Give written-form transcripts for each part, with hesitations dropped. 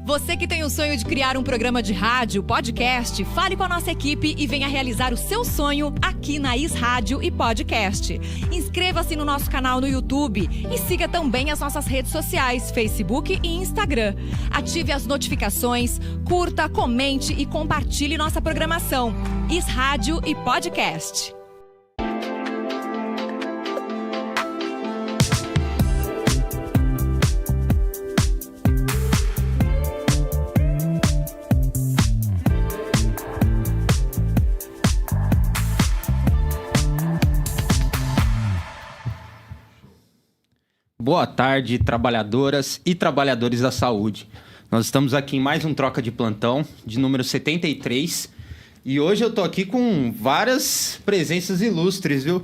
Você que tem o sonho de criar um programa de rádio, podcast, fale com a nossa equipe e venha realizar o seu sonho aqui na Is Rádio e Podcast. Inscreva-se no nosso canal no YouTube e siga também as nossas redes sociais, Facebook e Instagram. Ative as notificações, curta, comente e compartilhe nossa programação. Is Rádio e Podcast. Boa tarde, trabalhadoras e trabalhadores da saúde. Nós estamos aqui em mais um Troca de Plantão, de número 73. E hoje eu tô aqui com várias presenças ilustres, viu?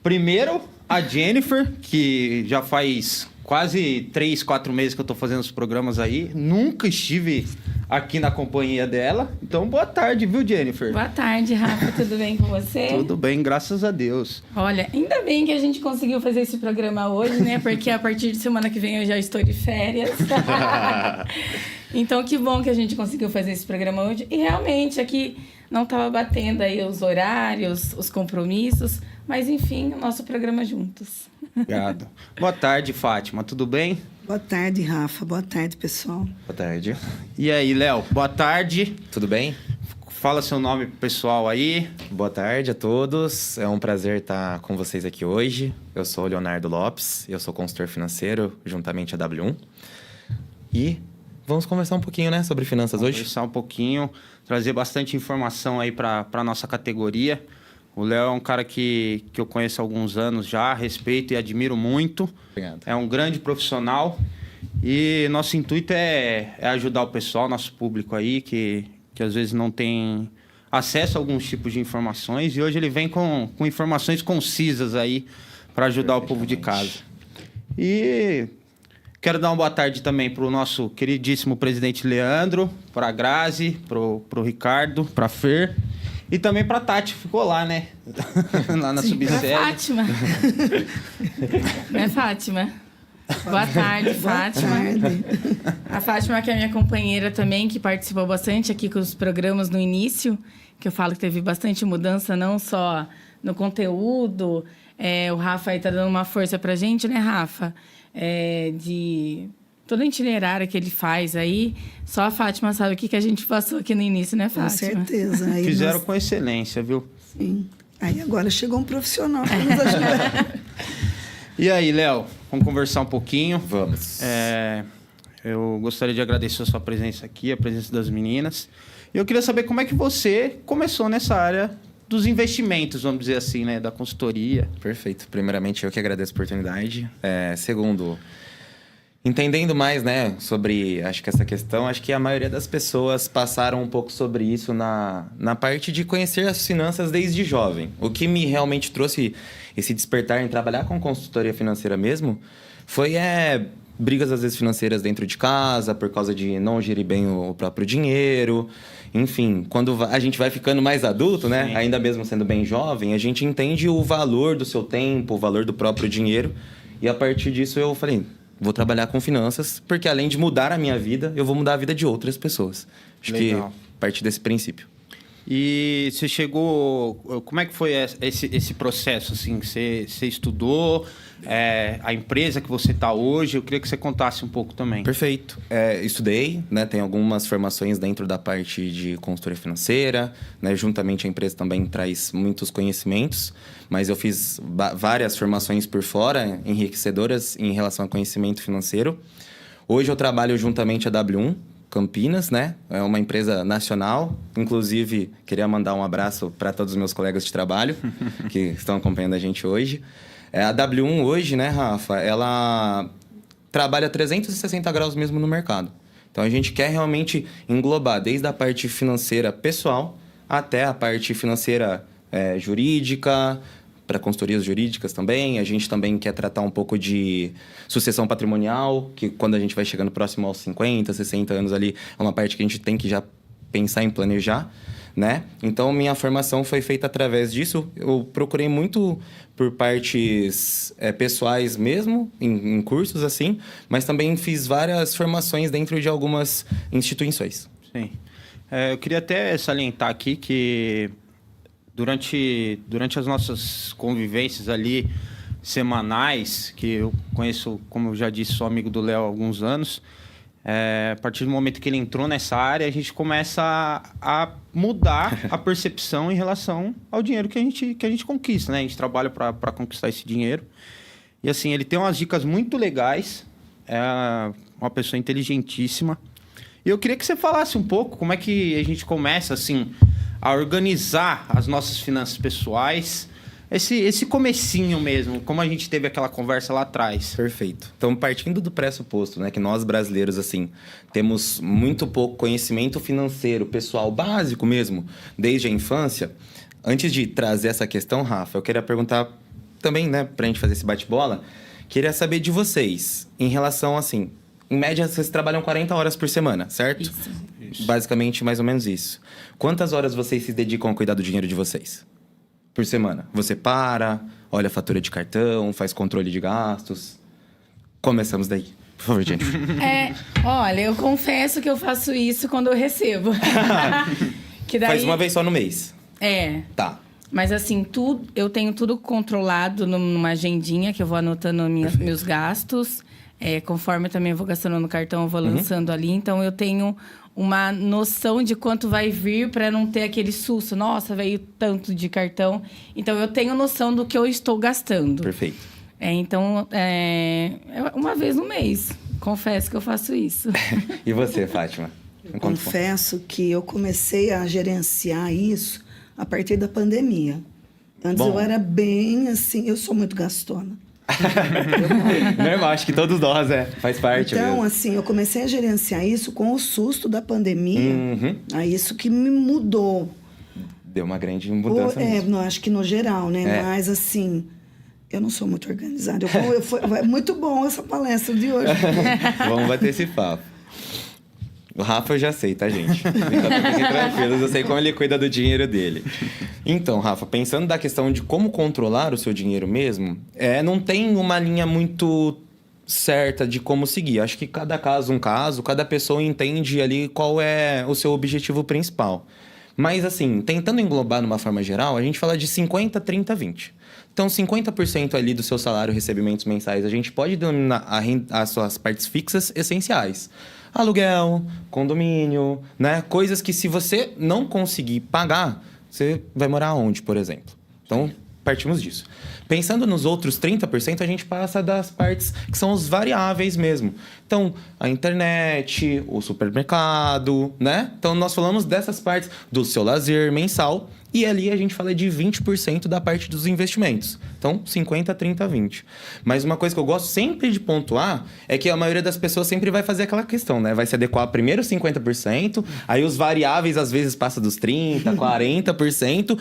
Primeiro, a Jennifer, que já faz quase 3, 4 meses que eu tô fazendo os programas aí. Nunca estive aqui na companhia dela. Então, boa tarde, viu, Jennifer? Boa tarde, Rafa. Tudo bem com você? Tudo bem, graças a Deus. Olha, ainda bem que a gente conseguiu fazer esse programa hoje, né? Porque a partir de semana que vem eu já estou de férias. Então, que bom que a gente conseguiu fazer esse programa hoje. E realmente, aqui não estava batendo aí os horários, os compromissos. Mas, enfim, o nosso programa juntos. Obrigado. Boa tarde, Fátima. Tudo bem? Boa tarde, Rafa. Boa tarde, pessoal. Boa tarde. E aí, Léo? Boa tarde. Tudo bem? Fala seu nome pro pessoal aí. Boa tarde a todos. É um prazer estar com vocês aqui hoje. Eu sou o Leonardo Lopes, eu sou consultor financeiro, juntamente à W1. E vamos conversar um pouquinho, né, sobre finanças hoje? Conversar um pouquinho, trazer bastante informação aí para a nossa categoria. O Léo é um cara que eu conheço há alguns anos já, respeito e admiro muito. Obrigado. É um grande profissional e nosso intuito é ajudar o pessoal, nosso público aí, que às vezes não tem acesso a alguns tipos de informações. E hoje ele vem com informações concisas aí para ajudar o povo de casa. E quero dar uma boa tarde também para o nosso queridíssimo presidente Leandro, para a Grazi, para o Ricardo, para a Fer. E também pra Tati, ficou lá, né? Lá na subsede. É Fátima. É Fátima. Boa tarde, Fátima. Boa tarde. A Fátima, que é minha companheira também, que participou bastante aqui com os programas no início, que eu falo que teve bastante mudança, não só no conteúdo. O Rafa aí tá dando uma força pra gente, né, Rafa? De todo o itinerário que ele faz aí, só a Fátima sabe o que a gente passou aqui no início, né, Fátima? Com certeza. Aí fizeram com excelência, viu? Sim. Aí agora chegou um profissional para nos ajudar. E aí, Léo, vamos conversar um pouquinho? Vamos. Eu gostaria de agradecer a sua presença aqui, a presença das meninas. E eu queria saber como é que você começou nessa área dos investimentos, vamos dizer assim, né? Da consultoria. Perfeito. Primeiramente, eu que agradeço a oportunidade. Segundo, entendendo mais, né, sobre, acho que essa questão, acho que a maioria das pessoas passaram um pouco sobre isso na parte de conhecer as finanças desde jovem. O que me realmente trouxe esse despertar em trabalhar com consultoria financeira mesmo foi brigas, às vezes, financeiras dentro de casa, por causa de não gerir bem o próprio dinheiro. Enfim, quando a gente vai ficando mais adulto, né, ainda mesmo sendo bem jovem, a gente entende o valor do seu tempo, o valor do próprio dinheiro. E a partir disso eu falei, vou trabalhar com finanças, porque além de mudar a minha vida, eu vou mudar a vida de outras pessoas. Acho Legal. que partir desse princípio. E você chegou... Como é que foi esse processo, assim? Você estudou a empresa que você está hoje? Eu queria que você contasse um pouco também. Perfeito. Estudei, né? Tem algumas formações dentro da parte de consultoria financeira, né? Juntamente a empresa também traz muitos conhecimentos, mas eu fiz várias formações por fora, enriquecedoras em relação a conhecimento financeiro. Hoje eu trabalho juntamente a W1, Campinas, né? É uma empresa nacional. Inclusive, queria mandar um abraço para todos os meus colegas de trabalho que estão acompanhando a gente hoje. A W1 hoje, né, Rafa? Ela trabalha 360 graus mesmo no mercado. Então, a gente quer realmente englobar desde a parte financeira pessoal até a parte financeira jurídica, para consultorias jurídicas também. A gente também quer tratar um pouco de sucessão patrimonial, que quando a gente vai chegando próximo aos 50, 60 anos ali, é uma parte que a gente tem que já pensar em planejar, né? Então, minha formação foi feita através disso. Eu procurei muito por partes pessoais mesmo, em cursos assim, mas também fiz várias formações dentro de algumas instituições. Sim. Eu queria até salientar aqui que durante as nossas convivências ali semanais, que eu conheço, como eu já disse, sou amigo do Léo há alguns anos, a partir do momento que ele entrou nessa área, a gente começa a mudar a percepção em relação ao dinheiro que a gente conquista, né? A gente trabalha para conquistar esse dinheiro. E assim, ele tem umas dicas muito legais, é uma pessoa inteligentíssima. E eu queria que você falasse um pouco como é que a gente começa, assim, a organizar as nossas finanças pessoais, esse comecinho mesmo, como a gente teve aquela conversa lá atrás. Perfeito. Então, partindo do pressuposto, né, que nós brasileiros, assim, temos muito pouco conhecimento financeiro, pessoal, básico mesmo, desde a infância. Antes de trazer essa questão, Rafa, eu queria perguntar também, né, pra gente fazer esse bate-bola, queria saber de vocês, em relação, assim, em média, vocês trabalham 40 horas por semana, certo? Isso. Basicamente, mais ou menos isso. Quantas horas vocês se dedicam a cuidar do dinheiro de vocês? Por semana? Você para, olha a fatura de cartão, faz controle de gastos. Começamos daí. Por favor, Jennifer. Olha, eu confesso que eu faço isso quando eu recebo. Que daí... Faz uma vez só no mês. Tá. Mas assim, eu tenho tudo controlado numa agendinha que eu vou anotando meus gastos. Conforme eu também vou gastando no cartão, eu vou lançando ali. Então, eu tenho uma noção de quanto vai vir para não ter aquele susto. Nossa, veio tanto de cartão. Então, eu tenho noção do que eu estou gastando. Perfeito. Então, uma vez no mês. Confesso que eu faço isso. E você, Fátima? Eu confesso que eu comecei a gerenciar isso a partir da pandemia. Antes eu era bem assim... Eu sou muito gastona. Normal, acho que todos nós, faz parte. Então, mesmo. assim, eu comecei a gerenciar isso com o susto da pandemia. Aí isso que me mudou. Deu uma grande mudança mesmo. Não, acho que no geral, né? Mas, assim, eu não sou muito organizada. É muito bom essa palestra de hoje. Vamos bater esse papo. O Rafa eu já sei, tá, gente? Fiquem tranquilos, eu sei como ele cuida do dinheiro dele. Então, Rafa, pensando da questão de como controlar o seu dinheiro mesmo, não tem uma linha muito certa de como seguir. Acho que cada caso um caso, cada pessoa entende ali qual é o seu objetivo principal. Mas, assim, tentando englobar numa forma geral, a gente fala de 50, 30, 20. Então, 50% ali do seu salário, recebimentos mensais, a gente pode denominar as suas partes fixas essenciais. Aluguel, condomínio, né? Coisas que se você não conseguir pagar, você vai morar onde, por exemplo? Então, partimos disso. Pensando nos outros 30%, a gente passa das partes que são os variáveis mesmo. Então, a internet, o supermercado, né? Então, nós falamos dessas partes do seu lazer mensal. E ali a gente fala de 20% da parte dos investimentos. Então, 50, 30, 20. Mas uma coisa que eu gosto sempre de pontuar é que a maioria das pessoas sempre vai fazer aquela questão, né? Vai se adequar primeiro 50%, aí os variáveis às vezes passam dos 30%, 40%.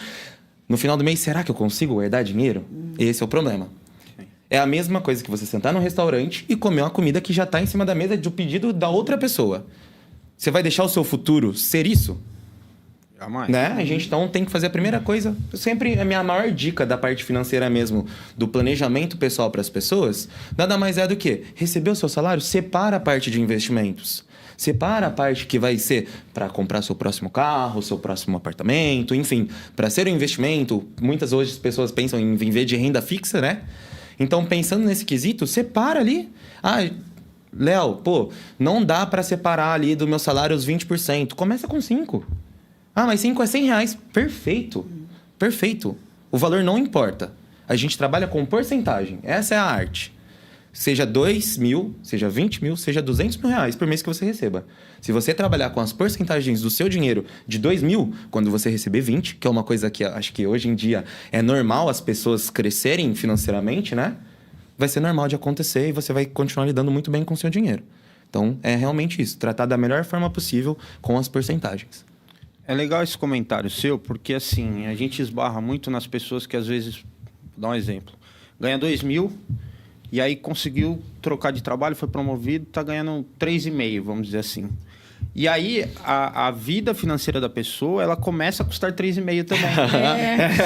No final do mês, será que eu consigo guardar dinheiro? Esse é o problema. É a mesma coisa que você sentar num restaurante e comer uma comida que já está em cima da mesa do pedido da outra pessoa. Você vai deixar o seu futuro ser isso? Jamais. Né? A gente então tem que fazer a primeira coisa. Sempre a minha maior dica da parte financeira mesmo, do planejamento pessoal para as pessoas, nada mais é do que receber o seu salário, separa a parte de investimentos. Separa a parte que vai ser para comprar seu próximo carro, seu próximo apartamento, enfim, para ser um investimento. Muitas hoje as pessoas pensam em viver de renda fixa, né? Então, pensando nesse quesito, separa ali. Léo, não dá para separar ali do meu salário os 20%. Começa com 5%. Mas 5 é R$100. Perfeito. Perfeito. O valor não importa. A gente trabalha com porcentagem. Essa é a arte. Seja 2 mil, seja 20 mil, seja 200 mil reais por mês que você receba. Se você trabalhar com as porcentagens do seu dinheiro de 2 mil, quando você receber 20, que é uma coisa que acho que hoje em dia é normal as pessoas crescerem financeiramente, né? Vai ser normal de acontecer e você vai continuar lidando muito bem com o seu dinheiro. Então, é realmente isso. Tratar da melhor forma possível com as porcentagens. É legal esse comentário seu, porque assim, a gente esbarra muito nas pessoas que às vezes, vou dar um exemplo, ganha 2 mil e aí conseguiu trocar de trabalho, foi promovido, está ganhando 3,5, vamos dizer assim. E aí, a vida financeira da pessoa, ela começa a custar 3,5 também.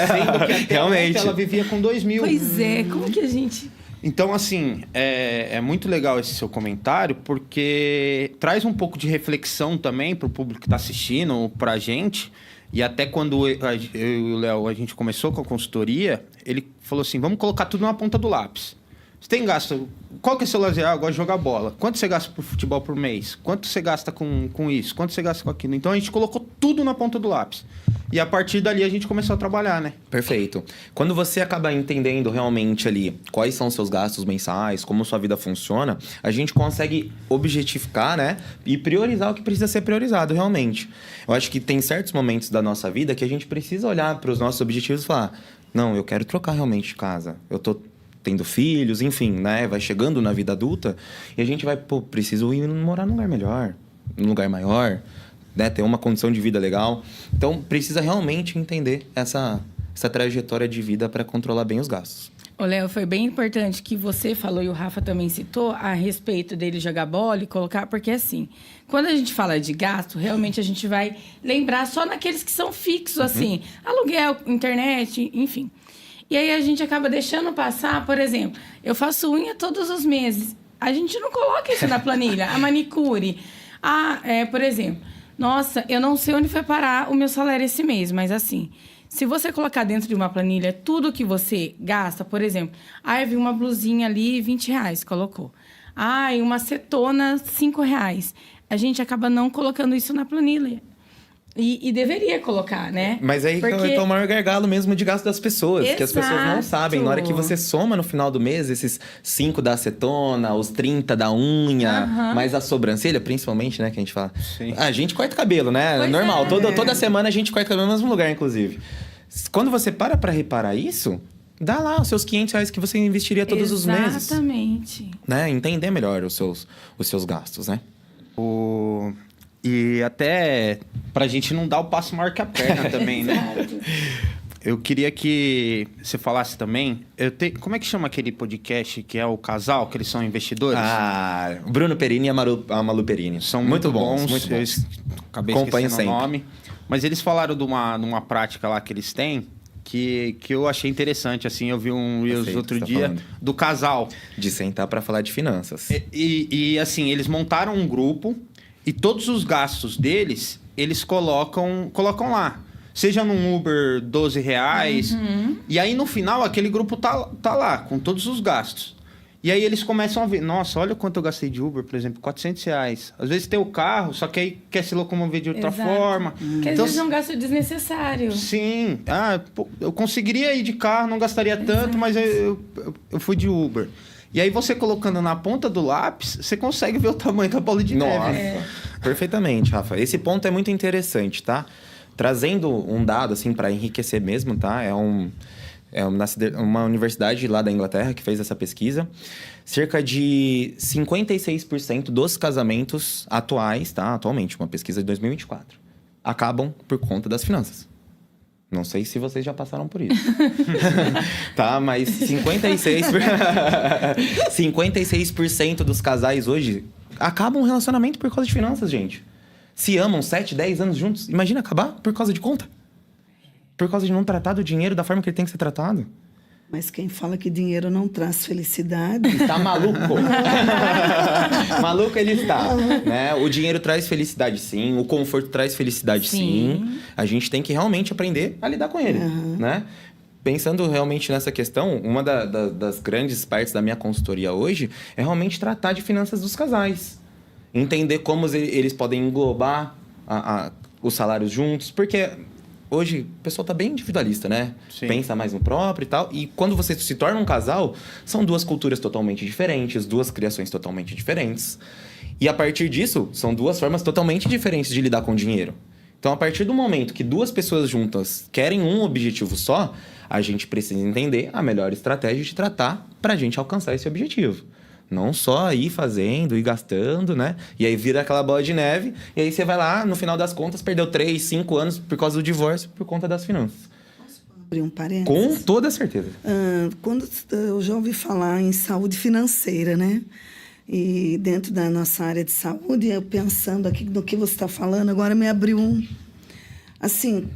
Sendo que até Realmente. ela vivia com 2.000. Pois é, como que a gente... Então, assim, é muito legal esse seu comentário, porque traz um pouco de reflexão também para o público que está assistindo, para a gente. E até quando eu e o Léo, a gente começou com a consultoria, ele falou assim, vamos colocar tudo na ponta do lápis. Você tem gasto... Qual que é seu lazer? Eu gosto de jogar bola. Quanto você gasta por futebol por mês? Quanto você gasta com isso? Quanto você gasta com aquilo? Então, a gente colocou tudo na ponta do lápis. E a partir dali, a gente começou a trabalhar, né? Perfeito. Quando você acaba entendendo realmente ali quais são os seus gastos mensais, como sua vida funciona, a gente consegue objetificar, né? E priorizar o que precisa ser priorizado, realmente. Eu acho que tem certos momentos da nossa vida que a gente precisa olhar para os nossos objetivos e falar, não, eu quero trocar realmente de casa. Eu tô tendo filhos, enfim, né? Vai chegando na vida adulta e a gente vai, preciso ir morar num lugar melhor, num lugar maior, né? Ter uma condição de vida legal. Então, precisa realmente entender essa trajetória de vida para controlar bem os gastos. Ô, Léo, foi bem importante que você falou e o Rafa também citou a respeito dele jogar bola e colocar... Porque, assim, quando a gente fala de gasto, realmente a gente vai lembrar só naqueles que são fixos, assim. Aluguel, internet, enfim. E aí, a gente acaba deixando passar, por exemplo, eu faço unha todos os meses. A gente não coloca isso na planilha. A manicure. Por exemplo, nossa, eu não sei onde foi parar o meu salário esse mês, mas assim... Se você colocar dentro de uma planilha tudo que você gasta, por exemplo, eu vi uma blusinha ali, R$20, colocou. Uma acetona, R$5. A gente acaba não colocando isso na planilha. E deveria colocar, né? Mas aí porque... é o maior gargalo mesmo de gasto das pessoas. Exato. Que as pessoas não sabem. Na hora que você soma no final do mês, esses 5 da acetona, os 30 da unha, mais a sobrancelha, principalmente, né? Que a gente fala. Sim. A gente corta cabelo, né? Pois Normal. é. Toda semana a gente corta cabelo no mesmo lugar, inclusive. Quando você para reparar isso, dá lá os seus R$500 que você investiria todos os meses. Exatamente. Né? Entender melhor os seus gastos, né? E até pra gente não dar o passo maior que a perna também, né? Eu queria que você falasse também... Como é que chama aquele podcast que é o casal, que eles são investidores? O Bruno Perini e a Malu Perini. São muito bons. Muito Eu bons. acabei Acompanho esquecendo o sempre. nome. Mas eles falaram de uma prática lá que eles têm que eu achei interessante. Assim, eu vi um Reels Sei do outro que você tá dia falando. do casal. De sentar para falar de finanças. E assim, eles montaram um grupo e todos os gastos deles, eles colocam lá. Seja num Uber R$12. E aí, no final, aquele grupo tá lá, com todos os gastos. E aí, eles começam a ver. Nossa, olha quanto eu gastei de Uber, por exemplo, R$400. Às vezes tem o carro, só que aí quer se locomover de outra Exato. forma. Porque às vezes é um gasto desnecessário. Sim. Eu conseguiria ir de carro, não gastaria tanto, mas eu fui de Uber. E aí, você colocando na ponta do lápis, você consegue ver o tamanho da bola de neve. Perfeitamente, Rafa. Esse ponto é muito interessante, tá? Trazendo um dado, assim, para enriquecer mesmo, tá? É uma universidade lá da Inglaterra que fez essa pesquisa. Cerca de 56% dos casamentos atuais, tá? Atualmente, uma pesquisa de 2024, acabam por conta das finanças. Não sei se vocês já passaram por isso. Tá? Mas 56% dos casais hoje acabam um relacionamento por causa de finanças, gente. Se amam 7, 10 anos juntos, imagina acabar por causa de conta. Por causa de não tratar do dinheiro da forma que ele tem que ser tratado. Mas quem fala que dinheiro não traz felicidade... Tá maluco? Maluco ele está, né? O dinheiro traz felicidade, sim. O conforto traz felicidade, sim. A gente tem que realmente aprender a lidar com ele, né? Pensando realmente nessa questão, uma das grandes partes da minha consultoria hoje é realmente tratar de finanças dos casais. Entender como eles podem englobar os salários juntos, porque... Hoje, o pessoal tá bem individualista, né? Sim. Pensa mais no próprio e tal. E quando você se torna um casal, são duas culturas totalmente diferentes, duas criações totalmente diferentes. E a partir disso, são duas formas totalmente diferentes de lidar com o dinheiro. Então, a partir do momento que duas pessoas juntas querem um objetivo só, a gente precisa entender a melhor estratégia de tratar pra gente alcançar esse objetivo. Não só ir fazendo e gastando, né? E aí vira aquela bola de neve. E aí você vai lá, no final das contas, perdeu 3, 5 anos por causa do divórcio, por conta das finanças. Abrir um parênteses. Com toda certeza. Quando eu já ouvi falar em saúde financeira, né? E dentro da nossa área de saúde, eu pensando aqui no que você está falando, agora me abriu um... Assim,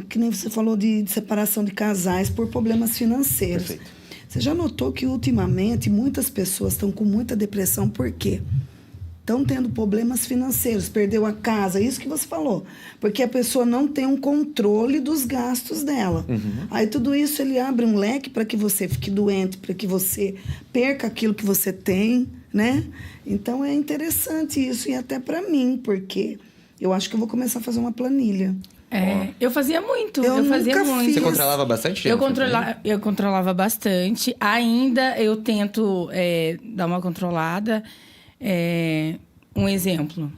que nem você falou de separação de casais por problemas financeiros. Perfeito. Você já notou que, ultimamente, muitas pessoas estão com muita depressão, por quê? Estão tendo problemas financeiros, perdeu a casa, isso que você falou. Porque a pessoa não tem um controle dos gastos dela. Aí tudo isso ele abre um leque para que você fique doente, para que você perca aquilo que você tem, né? Então é interessante isso, e até para mim, porque eu acho que eu vou começar a fazer uma planilha. Eu fazia muito. Eu fazia nunca muito. fiz. Você controlava bastante, Jennifer? Eu controlava bastante. Ainda eu tento dar uma controlada. Um exemplo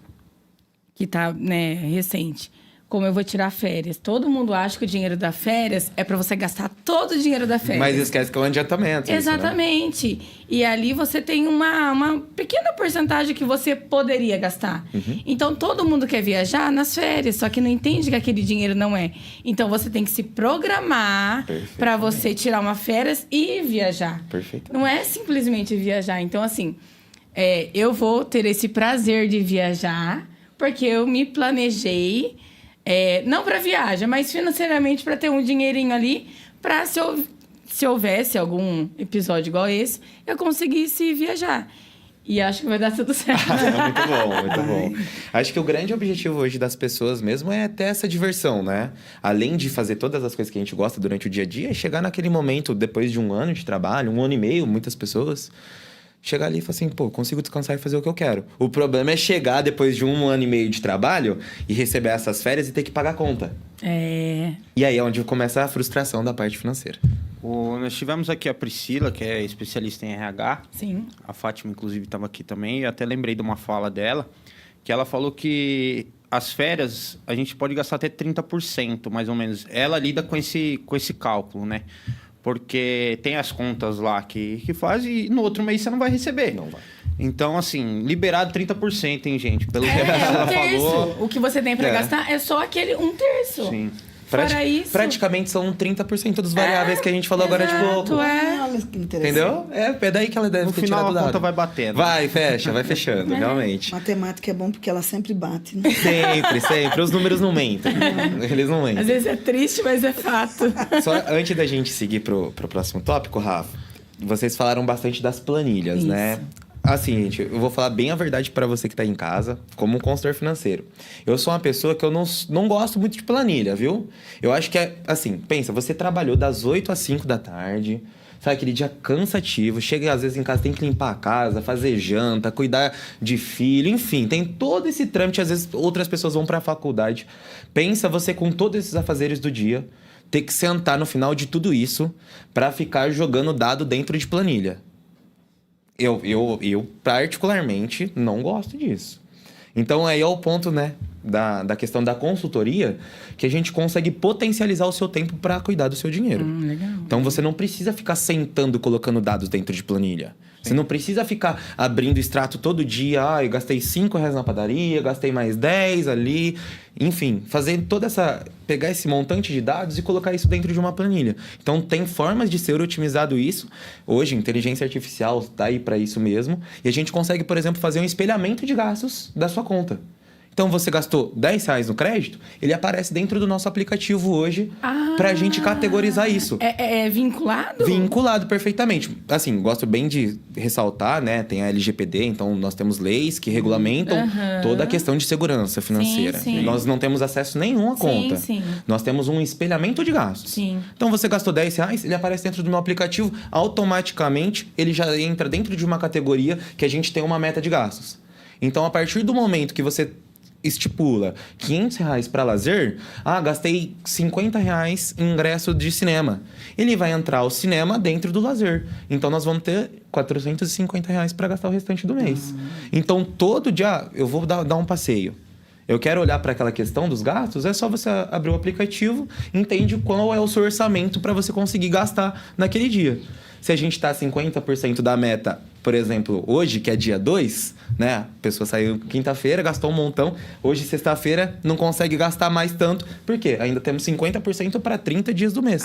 que tá, né, recente. Como eu vou tirar férias. Todo mundo acha que o dinheiro da férias é para você gastar todo o dinheiro da férias. Mas esquece que é um adiantamento. Exatamente. Isso, né? E ali você tem uma pequena porcentagem que você poderia gastar. Então, todo mundo quer viajar nas férias, só que não entende que aquele dinheiro não é. Então, você tem que se programar para você tirar uma férias e viajar. Perfeito. Não é simplesmente viajar. Então, assim, eu vou ter esse prazer de viajar, porque eu me planejei... não para viagem, mas financeiramente para ter um dinheirinho ali para se houvesse algum episódio igual esse, eu conseguisse viajar. E acho que vai dar tudo certo. Muito bom, muito bom. Acho que o grande objetivo hoje das pessoas mesmo é ter essa diversão, né? Além de fazer todas as coisas que a gente gosta durante o dia a dia, é chegar naquele momento, depois de um ano de trabalho, 1 ano e meio, muitas pessoas... Chegar ali e falar assim, consigo descansar e fazer o que eu quero. O problema é chegar depois de 1 ano e meio de trabalho e receber essas férias e ter que pagar a conta. E aí é onde começa a frustração da parte financeira. Nós tivemos aqui a Priscila, que é especialista em RH. Sim. A Fátima, inclusive, estava aqui também. Eu até lembrei de uma fala dela, que ela falou que as férias a gente pode gastar até 30%, mais ou menos. Ela lida com esse cálculo, né? Porque tem as contas lá que faz e no outro mês você não vai receber. Não vai. Então, assim, liberado 30%, hein, gente? Pelo que É ela um terço. falou. O que você tem para gastar é só aquele 1/3. Sim. Fora isso... Praticamente são 30% dos variáveis que a gente falou agora de pouco. Olha que interessante. Entendeu? É daí que ela deve No ter final tirado o a dado. conta vai batendo. Vai fechando, realmente. Matemática é bom porque ela sempre bate, né? Sempre. Os números não mentem. Eles não mentem. Às vezes é triste, mas é fato. Só antes da gente seguir pro próximo tópico, Rafa, vocês falaram bastante das planilhas, Isso. né? Assim, gente, eu vou falar bem a verdade para você que tá em casa, como um consultor financeiro. Eu sou uma pessoa que eu não gosto muito de planilha, viu? Eu acho que assim, pensa, você trabalhou das 8 às 5 da tarde, sabe, aquele dia cansativo, chega às vezes em casa, tem que limpar a casa, fazer janta, cuidar de filho, enfim, tem todo esse trâmite, às vezes outras pessoas vão para a faculdade. Pensa você com todos esses afazeres do dia, ter que sentar no final de tudo isso para ficar jogando dado dentro de planilha. Eu particularmente não gosto disso. Então aí é o ponto, né, da questão da consultoria, que a gente consegue potencializar o seu tempo para cuidar do seu dinheiro. Legal. Então você não precisa ficar sentando colocando dados dentro de planilha. Você não precisa ficar abrindo extrato todo dia. Eu gastei R$5 na padaria, gastei mais 10 ali. Enfim, fazer toda essa... Pegar esse montante de dados e colocar isso dentro de uma planilha. Então, tem formas de ser otimizado isso. Hoje, inteligência artificial está aí para isso mesmo. E a gente consegue, por exemplo, fazer um espelhamento de gastos da sua conta. Então, você gastou R$10 no crédito, ele aparece dentro do nosso aplicativo hoje para a gente categorizar isso. É vinculado? Vinculado perfeitamente. Assim, gosto bem de ressaltar, né? Tem a LGPD, então nós temos leis que regulamentam toda a questão de segurança financeira. Sim. Nós não temos acesso nenhum à conta. Sim. Nós temos um espelhamento de gastos. Sim. Então, você gastou R$10, ele aparece dentro do meu aplicativo, automaticamente ele já entra dentro de uma categoria que a gente tem uma meta de gastos. Então, a partir do momento que você estipula R$500 para lazer, gastei R$50 em ingresso de cinema. Ele vai entrar o cinema dentro do lazer. Então, nós vamos ter R$450 para gastar o restante do mês. Então, todo dia eu vou dar um passeio. Eu quero olhar para aquela questão dos gastos, é só você abrir o aplicativo, entende qual é o seu orçamento para você conseguir gastar naquele dia. Se a gente está 50% da meta, por exemplo, hoje, que é dia 2, né? A pessoa saiu quinta-feira, gastou um montão. Hoje, sexta-feira, não consegue gastar mais tanto. Por quê? Ainda temos 50% para 30 dias do mês.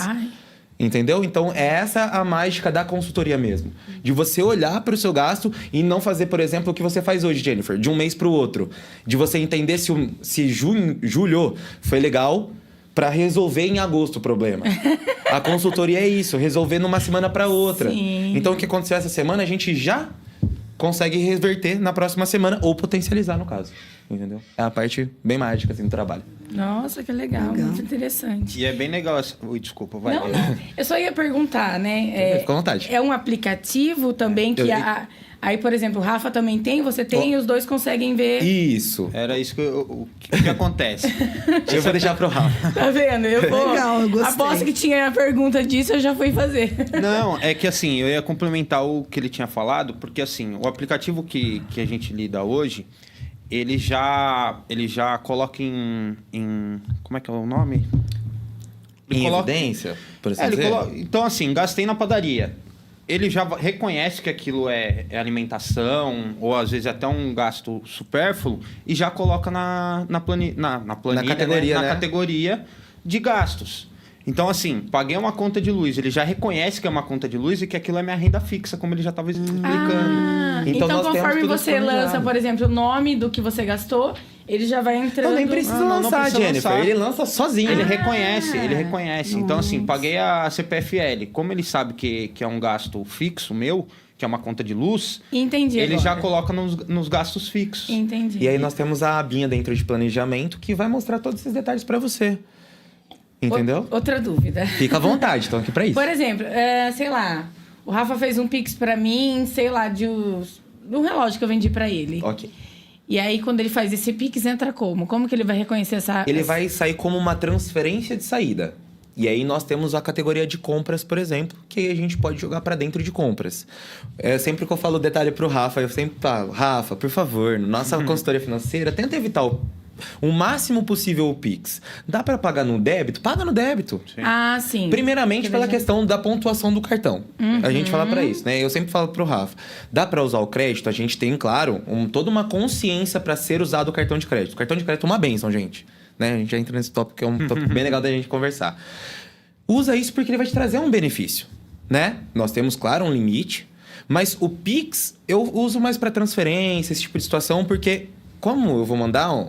Entendeu? Então, é essa a mágica da consultoria mesmo. De você olhar para o seu gasto e não fazer, por exemplo, o que você faz hoje, Jennifer, de um mês para o outro. De você entender se julho foi legal para resolver em agosto o problema. A consultoria é isso, resolver numa semana para outra. Sim. Então, o que aconteceu essa semana, a gente já consegue reverter na próxima semana ou potencializar, no caso. Entendeu? É a parte bem mágica assim, do trabalho. Nossa, que legal, muito interessante. E é bem legal essa... Ui, desculpa, vai. Não, eu só ia perguntar, né? Fica à vontade. É um aplicativo também que... Aí, por exemplo, o Rafa também tem, você tem, e os dois conseguem ver. Isso. Era isso o que acontece. Eu vou deixar pro Rafa. Tá vendo? Eu vou... Legal, eu gostei. Aposto que tinha a pergunta disso, eu já fui fazer. Não, é que assim, eu ia complementar o que ele tinha falado, porque assim, o aplicativo que a gente lida hoje, ele já coloca em como é que é o nome? Ele Em coloca- evidência, por assim ele dizer? Então assim, gastei na padaria. Ele já reconhece que aquilo é alimentação, ou às vezes até um gasto supérfluo, e já coloca na planilha, categoria, né? categoria de gastos. Então, assim, paguei uma conta de luz, ele já reconhece que é uma conta de luz e que aquilo é minha renda fixa, como ele já estava explicando. Então, Então nós temos conforme tudo você planejado. lança, por exemplo, o nome do que você gastou, ele já vai entrando... Não, nem precisa Não lançar, precisa Jennifer. lançar. Ele lança sozinho. Ele reconhece. Então, assim, paguei a CPFL. Como ele sabe que é um gasto fixo meu, que é uma conta de luz, Entendi ele agora. já coloca nos gastos fixos. Entendi. E aí nós temos a abinha dentro de planejamento que vai mostrar todos esses detalhes pra você. Entendeu? Outra dúvida. Fica à vontade, estão aqui pra isso. Por exemplo, sei lá, o Rafa fez um Pix pra mim, sei lá, de um relógio que eu vendi pra ele. Ok. E aí, quando ele faz esse Pix, entra como? Como que ele vai reconhecer essa... Ele vai sair como uma transferência de saída. E aí nós temos a categoria de compras, por exemplo, que aí a gente pode jogar pra dentro de compras. Sempre que eu falo detalhe pro Rafa, eu sempre falo, Rafa, por favor, nossa consultoria financeira, tenta evitar o máximo possível o Pix. Dá pra pagar no débito? Paga no débito. Ah, sim. Primeiramente, pela veja- questão da pontuação do cartão. A gente fala pra isso, né? Eu sempre falo pro Rafa, dá pra usar o crédito? A gente tem, claro, toda uma consciência pra ser usado o cartão de crédito. O cartão de crédito é uma bênção, gente. Né? A gente já entra nesse tópico, que é um tópico bem legal da gente conversar. Usa isso porque ele vai te trazer um benefício, né? Nós temos, claro, um limite, mas o Pix eu uso mais pra transferência, esse tipo de situação, porque como eu vou mandar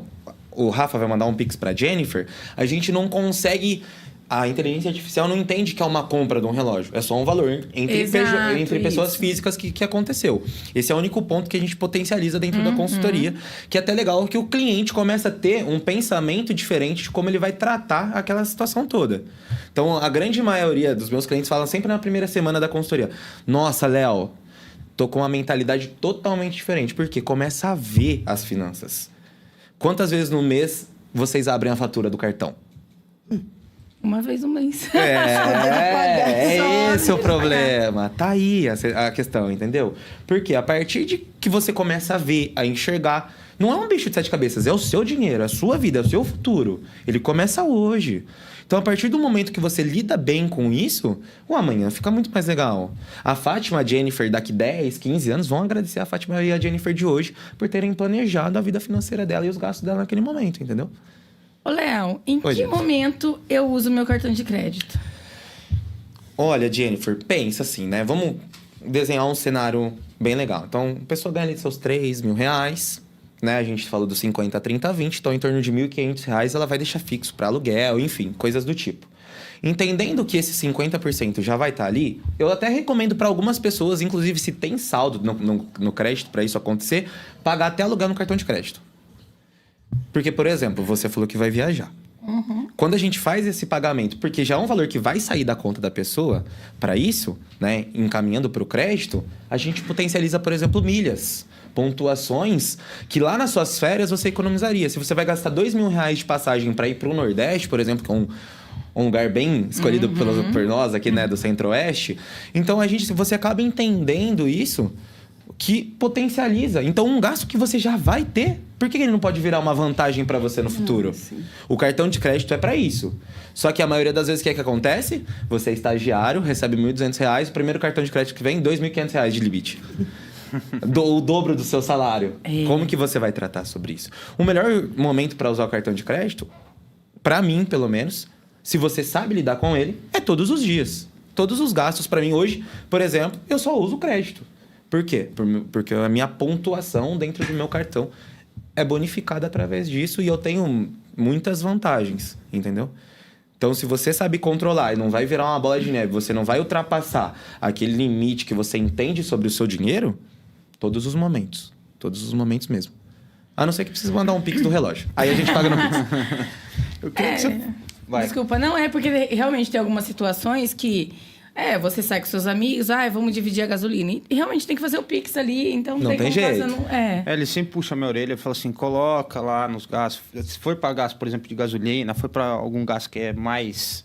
o Rafa vai mandar um Pix pra Jennifer, a gente não consegue... A inteligência artificial não entende que é uma compra de um relógio. É só um valor entre Exato, pessoas isso. físicas que aconteceu. Esse é o único ponto que a gente potencializa dentro da consultoria, que é até legal que o cliente começa a ter um pensamento diferente de como ele vai tratar aquela situação toda. Então, a grande maioria dos meus clientes falam sempre na primeira semana da consultoria, nossa, Léo, tô com uma mentalidade totalmente diferente, porque começa a ver as finanças. Quantas vezes no mês vocês abrem a fatura do cartão? Uma vez no mês. É esse o problema. Tá aí a questão, entendeu? Porque a partir de que você começa a ver, a enxergar, não é um bicho de sete cabeças, é o seu dinheiro, é a sua vida, é o seu futuro. Ele começa hoje. Então, a partir do momento que você lida bem com isso, o amanhã fica muito mais legal. A Fátima e a Jennifer, daqui 10, 15 anos, vão agradecer a Fátima e a Jennifer de hoje por terem planejado a vida financeira dela e os gastos dela naquele momento, entendeu? Ô, Léo, em Oi, que Jennifer. momento eu uso meu cartão de crédito? Olha, Jennifer, pensa assim, né? Vamos desenhar um cenário bem legal. Então, a pessoa ganha ali seus 3 mil reais, né? A gente falou dos 50, 30, 20. Então, em torno de R$1.500, ela vai deixar fixo para aluguel, enfim, coisas do tipo. Entendendo que esse 50% já vai estar ali, eu até recomendo para algumas pessoas, inclusive se tem saldo no crédito para isso acontecer, pagar até alugar no cartão de crédito. Porque, por exemplo, você falou que vai viajar. Quando a gente faz esse pagamento, porque já é um valor que vai sair da conta da pessoa, para isso, né, encaminhando para o crédito, a gente potencializa, por exemplo, milhas, pontuações, que lá nas suas férias você economizaria. Se você vai gastar R$2.000 de passagem para ir para o Nordeste, por exemplo, que é um lugar bem escolhido por nós aqui, né, do Centro-Oeste, então você acaba entendendo isso, que potencializa. Então, um gasto que você já vai ter, por que ele não pode virar uma vantagem para você no futuro? O cartão de crédito é para isso. Só que a maioria das vezes, o que é que acontece? Você é estagiário, recebe R$1.200, o primeiro cartão de crédito que vem, R$2.500 de limite. O dobro do seu salário. Como que você vai tratar sobre isso? O melhor momento para usar o cartão de crédito, para mim, pelo menos, se você sabe lidar com ele, é todos os dias. todos os gastos para mim hoje, por exemplo, eu só uso crédito. Por quê? Porque a minha pontuação dentro do meu cartão é bonificada através disso e eu tenho muitas vantagens, entendeu? Então, se você sabe controlar e não vai virar uma bola de neve, você não vai ultrapassar aquele limite que você entende sobre o seu dinheiro, todos os momentos mesmo. A não ser que precise mandar um Pix do relógio. Aí a gente paga no Pix. Eu queria que você... Vai. Desculpa, não é porque realmente tem algumas situações que você sai com seus amigos, vamos dividir a gasolina. E realmente tem que fazer o Pix ali, então não tem jeito. Ele sempre puxa a minha orelha e fala assim, coloca lá nos gastos. Se for para gasto, por exemplo, de gasolina, foi para algum gasto que é mais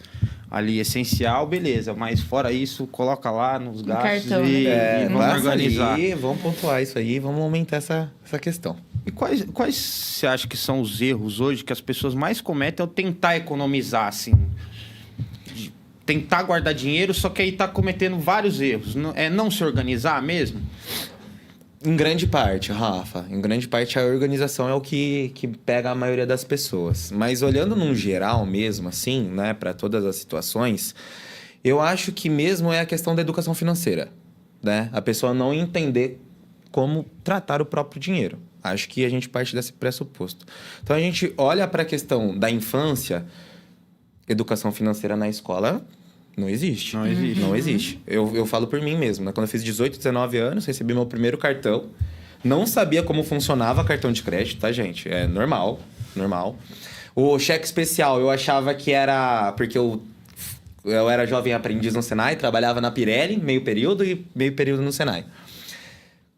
ali essencial, beleza. Mas fora isso, coloca lá nos gastos cartão, e vamos organizar. Ali, vamos pontuar isso aí, vamos aumentar essa questão. E quais você acha que são os erros hoje que as pessoas mais cometem ao tentar economizar, assim? Tentar guardar dinheiro, só que aí tá cometendo vários erros. É não se organizar mesmo? Em grande parte, Rafa. Em grande parte, a organização é o que pega a maioria das pessoas. Mas olhando num geral mesmo, assim, né, para todas as situações, eu acho que mesmo é a questão da educação financeira, né? A pessoa não entender como tratar o próprio dinheiro. Acho que a gente parte desse pressuposto. Então, a gente olha para a questão da infância, educação financeira na escola não existe. Não existe. Não existe. Eu falo por mim mesmo, né? Quando eu fiz 18, 19 anos, recebi meu primeiro cartão. Não sabia como funcionava cartão de crédito, tá, gente? É normal. O cheque especial, eu achava que era... Porque eu era jovem aprendiz no Senai, trabalhava na Pirelli, meio período e meio período no Senai.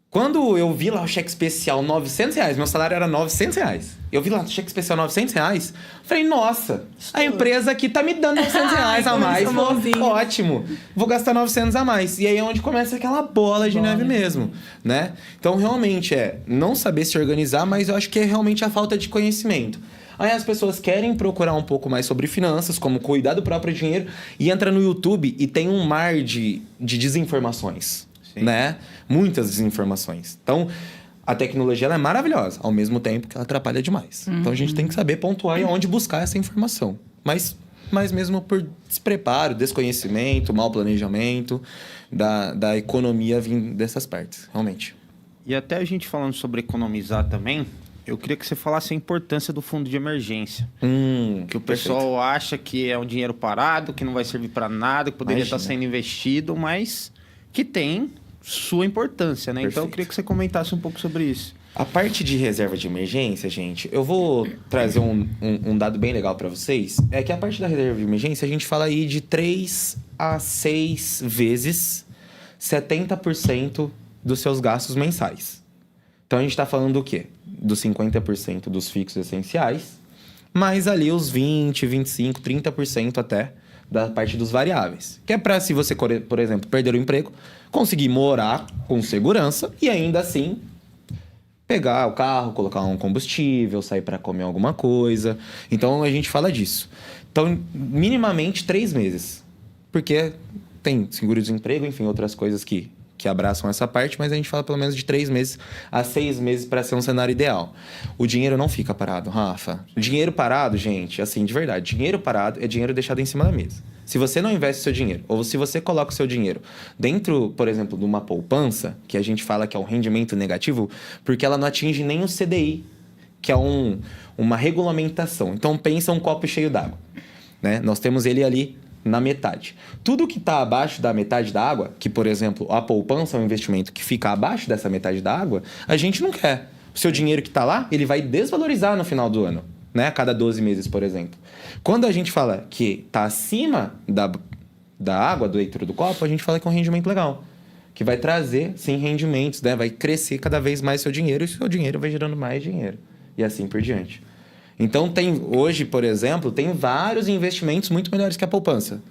Quando eu vi lá o cheque especial R$900, meu salário era R$900. Eu vi lá o cheque especial R$900, falei, nossa, a empresa aqui tá me dando R$900 a mais. Ótimo, vou gastar R$900 a mais. E aí é onde começa aquela bola de neve mesmo, né? Então, realmente, não saber se organizar, mas eu acho que é realmente a falta de conhecimento. Aí as pessoas querem procurar um pouco mais sobre finanças, como cuidar do próprio dinheiro, e entra no YouTube e tem um mar de desinformações. Né? Muitas desinformações. Então, a tecnologia ela é maravilhosa, ao mesmo tempo que ela atrapalha demais. Então, a gente tem que saber pontuar e onde buscar essa informação. Mas mesmo por despreparo, desconhecimento, mau planejamento da economia vindo dessas partes, realmente. E até a gente falando sobre economizar também, eu queria que você falasse a importância do fundo de emergência. Que o pessoal acha que é um dinheiro parado, que não vai servir para nada, que poderia estar sendo investido, mas que tem sua importância, né? Então, eu queria que você comentasse um pouco sobre isso. A parte de reserva de emergência, gente, eu vou trazer um dado bem legal para vocês. É que a parte da reserva de emergência, a gente fala aí de 3 a 6 vezes 70% dos seus gastos mensais. Então, a gente está falando do quê? Dos 50% dos fixos essenciais, mais ali os 20, 25, 30% até da parte dos variáveis. Que é para, se você, por exemplo, perder o emprego, conseguir morar com segurança e ainda assim pegar o carro, colocar um combustível, sair para comer alguma coisa. Então, a gente fala disso. Então, minimamente 3 meses. Porque tem seguro-desemprego, enfim, outras coisas que abraçam essa parte, mas a gente fala pelo menos de 3 meses a 6 meses para ser um cenário ideal. O dinheiro não fica parado, Rafa. Dinheiro parado, gente, assim, de verdade, dinheiro parado é dinheiro deixado em cima da mesa. Se você não investe o seu dinheiro, ou se você coloca o seu dinheiro dentro, por exemplo, de uma poupança, que a gente fala que é um rendimento negativo, porque ela não atinge nem o CDI, que é uma regulamentação. Então, pensa um copo cheio d'água, né? Nós temos ele ali na metade. Tudo que está abaixo da metade da água, que, por exemplo, a poupança é um investimento que fica abaixo dessa metade da água, a gente não quer. O seu dinheiro que está lá, ele vai desvalorizar no final do ano, né? A cada 12 meses, por exemplo. Quando a gente fala que está acima da água, do dentro do copo, a gente fala que é um rendimento legal. Que vai trazer, sim, rendimentos, né? Vai crescer cada vez mais seu dinheiro e o seu dinheiro vai gerando mais dinheiro. E assim por diante. Então, hoje, por exemplo, tem vários investimentos muito melhores que a poupança.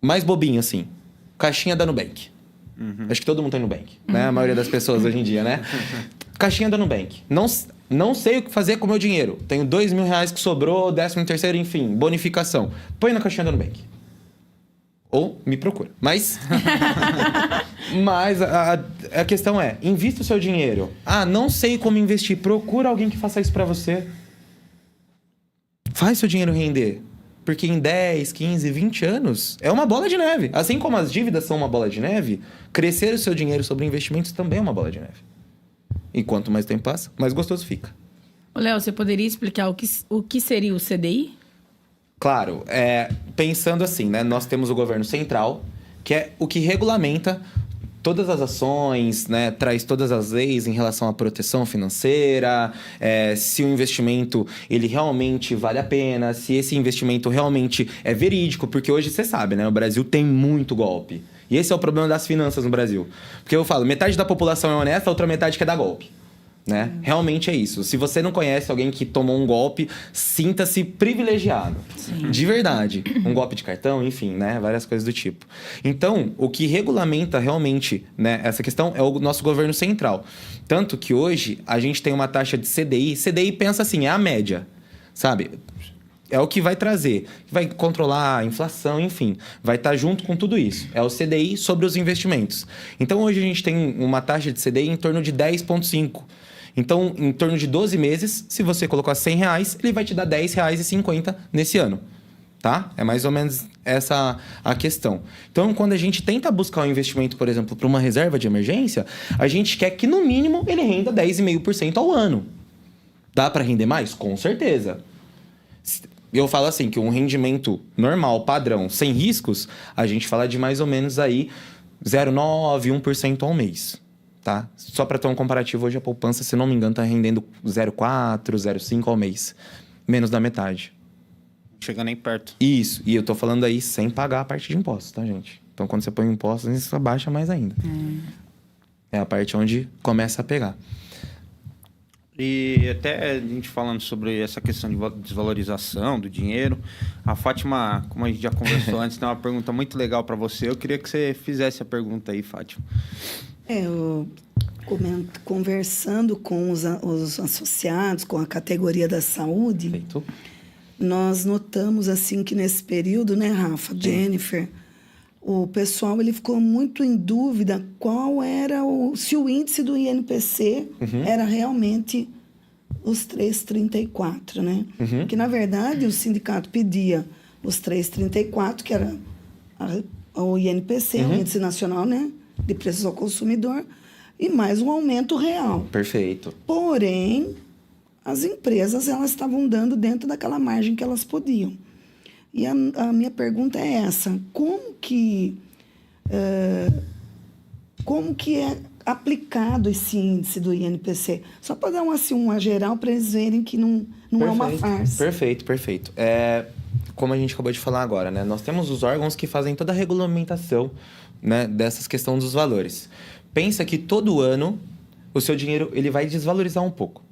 Mais bobinho, assim. Caixinha da Nubank. Acho que todo mundo tem Nubank, né? A maioria das pessoas hoje em dia, né? Caixinha da Nubank. Não sei o que fazer com o meu dinheiro. Tenho R$2.000 que sobrou, 13º, enfim, bonificação. Põe na caixinha da Nubank. Ou me procura. Mas a questão é, invista o seu dinheiro. Não sei como investir. Procura alguém que faça isso para você. Faz seu dinheiro render. Porque em 10, 15, 20 anos é uma bola de neve. Assim como as dívidas são uma bola de neve, crescer o seu dinheiro sobre investimentos também é uma bola de neve. E quanto mais tempo passa, mais gostoso fica. Ô, Léo, você poderia explicar o que seria o CDI? Claro, pensando assim, né? Nós temos o governo central, que é o que regulamenta todas as ações, né? Traz todas as leis em relação à proteção financeira, se o investimento ele realmente vale a pena, se esse investimento realmente é verídico, porque hoje você sabe, né? O Brasil tem muito golpe. E esse é o problema das finanças no Brasil. Porque eu falo, metade da população é honesta, a outra metade quer dar golpe. Né? Realmente é isso. Se você não conhece alguém que tomou um golpe, sinta-se privilegiado. Sim. De verdade. Um golpe de cartão, enfim, né? Várias coisas do tipo. Então, o que regulamenta realmente, né, essa questão é o nosso governo central. Tanto que hoje a gente tem uma taxa de CDI. CDI pensa assim, é a média, sabe? É o que vai trazer, vai controlar a inflação, enfim, vai estar junto com tudo isso. É o CDI sobre os investimentos. Então, hoje a gente tem uma taxa de CDI em torno de 10,5%. Então, em torno de 12 meses, se você colocar R$100, ele vai te dar R$10,50 nesse ano, tá? É mais ou menos essa a questão. Então, quando a gente tenta buscar um investimento, por exemplo, para uma reserva de emergência, a gente quer que, no mínimo, ele renda 10,5% ao ano. Dá para render mais? Com certeza. Eu falo assim, que um rendimento normal, padrão, sem riscos, a gente fala de mais ou menos aí 0,9%, 1% ao mês. Tá? Só para ter um comparativo, hoje a poupança, se não me engano, está rendendo 0,4%, 0,5% ao mês. Menos da metade. Chega nem perto. Isso. E eu tô falando aí sem pagar a parte de impostos, tá, gente? Então, quando você põe impostos, isso abaixa mais ainda. É a parte onde começa a pegar. E até a gente falando sobre essa questão de desvalorização do dinheiro, a Fátima, como a gente já conversou antes, tem uma pergunta muito legal para você. Eu queria que você fizesse a pergunta aí, Fátima. Eu conversando com os associados, com a categoria da saúde, Feito. Nós notamos assim que nesse período, né, Rafa, Jennifer, o pessoal ele ficou muito em dúvida qual era se o índice do INPC era realmente os 3,34, né? Que na verdade o sindicato pedia os 3,34, que era o INPC, o Índice Nacional, né, de Preços ao Consumidor, e mais um aumento real. Perfeito. Porém, as empresas elas estavam dando dentro daquela margem que elas podiam. E a minha pergunta é essa: como que é aplicado esse índice do INPC? Só para dar uma geral para eles verem que não é uma farsa. Perfeito. Como a gente acabou de falar agora, né? Nós temos os órgãos que fazem toda a regulamentação, né, dessas questões dos valores. Pensa que todo ano o seu dinheiro ele vai desvalorizar um pouco.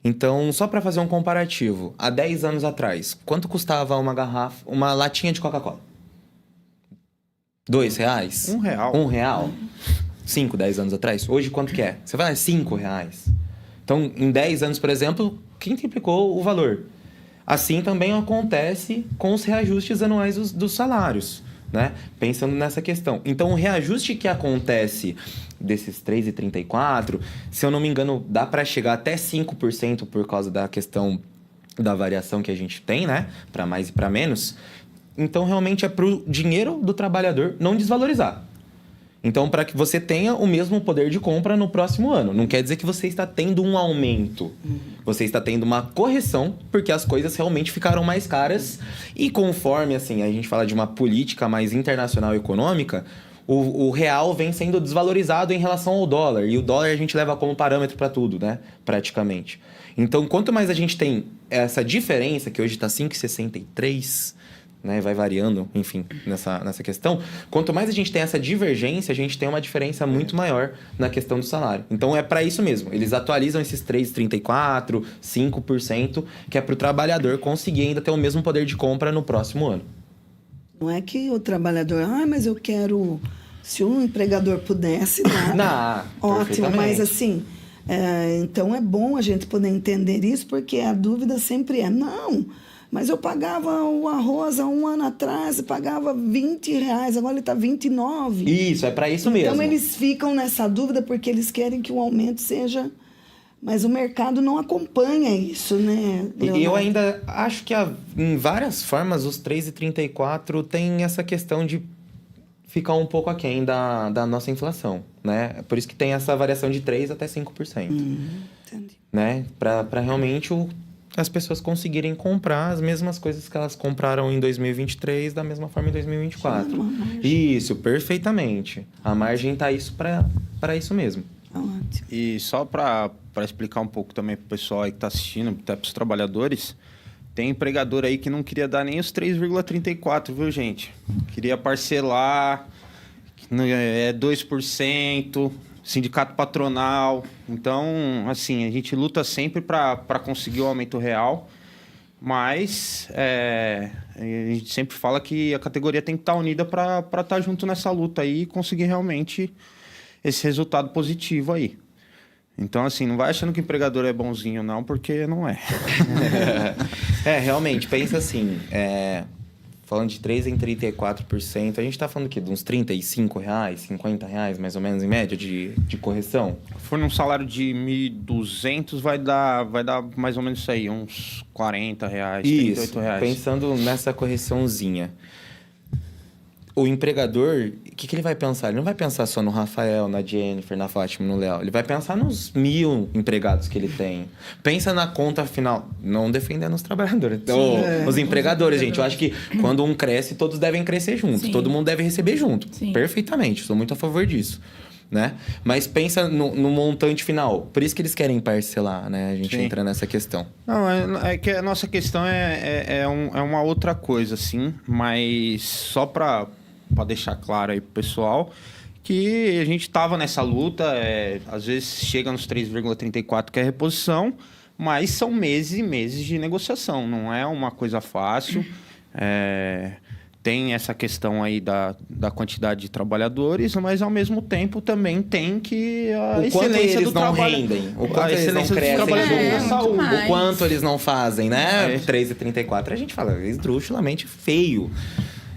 Então, só para fazer um comparativo, há 10 anos atrás, quanto custava uma latinha de Coca-Cola? R$2? R$1. 5, 10 anos atrás. Hoje, quanto que é? Você vai, R$5. Então, em 10 anos, por exemplo, quem triplicou o valor? Assim também acontece com os reajustes anuais dos salários, né? Pensando nessa questão. Então, o reajuste que acontece desses 3,34, se eu não me engano, dá para chegar até 5% por causa da questão da variação que a gente tem, né? Para mais e para menos. Então, realmente é para o dinheiro do trabalhador não desvalorizar. Então, para que você tenha o mesmo poder de compra no próximo ano. Não quer dizer que você está tendo um aumento. Você está tendo uma correção, porque as coisas realmente ficaram mais caras. E conforme, assim, a gente fala de uma política mais internacional e econômica, o real vem sendo desvalorizado em relação ao dólar. E o dólar a gente leva como parâmetro para tudo, né? Praticamente. Então, quanto mais a gente tem essa diferença, que hoje está 5,63... né, vai variando, enfim, nessa questão. Quanto mais a gente tem essa divergência, a gente tem uma diferença muito maior na questão do salário. Então, é para isso mesmo. Eles atualizam esses 3,34%, 5%, que é para o trabalhador conseguir ainda ter o mesmo poder de compra no próximo ano. Não é que o trabalhador... mas eu quero... Se um empregador pudesse dar... ótimo, mas assim... então, é bom a gente poder entender isso, porque a dúvida sempre é... Mas eu pagava o arroz há um ano atrás, pagava R$20, agora ele está R$29. Isso, é para isso mesmo. Então, eles ficam nessa dúvida porque eles querem que o aumento seja Mas o mercado não acompanha isso, né, E eu Leonardo? ainda acho que em várias formas os 3,34 tem essa questão de ficar um pouco aquém da nossa inflação, né? Por isso que tem essa variação de 3% até 5%, Entendi. né? Para realmente as pessoas conseguirem comprar as mesmas coisas que elas compraram em 2023 da mesma forma em 2024. Tirando uma margem. Isso, perfeitamente. A margem tá isso para isso mesmo. Ótimo. E só para explicar um pouco também pro pessoal aí que tá assistindo, até pros trabalhadores, tem empregador aí que não queria dar nem os 3,34, viu, gente? Queria parcelar, 2%, sindicato patronal. Então, assim, a gente luta sempre para conseguir o aumento real, mas a gente sempre fala que a categoria tem que estar unida para estar junto nessa luta aí e conseguir realmente esse resultado positivo aí. Então, assim, não vai achando que o empregador é bonzinho, não, porque não é. Realmente, pensa assim, falando de 3% em 34%, a gente tá falando aqui de uns R$35, R$50, mais ou menos, em média, de correção. Se for num salário de 1.200, vai dar mais ou menos isso aí, uns R$40, Isso, R$38. pensando nessa correçãozinha. O empregador, o que ele vai pensar? Ele não vai pensar só no Rafael, na Jennifer, na Fátima, no Léo. Ele vai pensar nos 1.000 empregados que ele tem. Pensa na conta final. Não defendendo os trabalhadores. Os empregadores, gente. Eu acho que quando um cresce, todos devem crescer junto. Sim. Todo mundo deve receber junto. Sim. Perfeitamente. Sou muito a favor disso. Né? Mas pensa no montante final. Por isso que eles querem parcelar, né? A gente Sim. entra nessa questão. Não, é que a nossa questão é uma outra coisa, assim, mas só para deixar claro aí pro pessoal que a gente tava nessa luta, às vezes chega nos 3,34 que é reposição, mas são meses e meses de negociação, não é uma coisa fácil. Tem essa questão aí da quantidade de trabalhadores, mas ao mesmo tempo também tem que a O quanto excelência eles do não trabalho, rendem, o a quanto eles não excelência dos crescem trabalhadores da muito saúde. mais. O quanto eles não fazem, né? É. 3,34 a gente fala esdrúxulamente feio.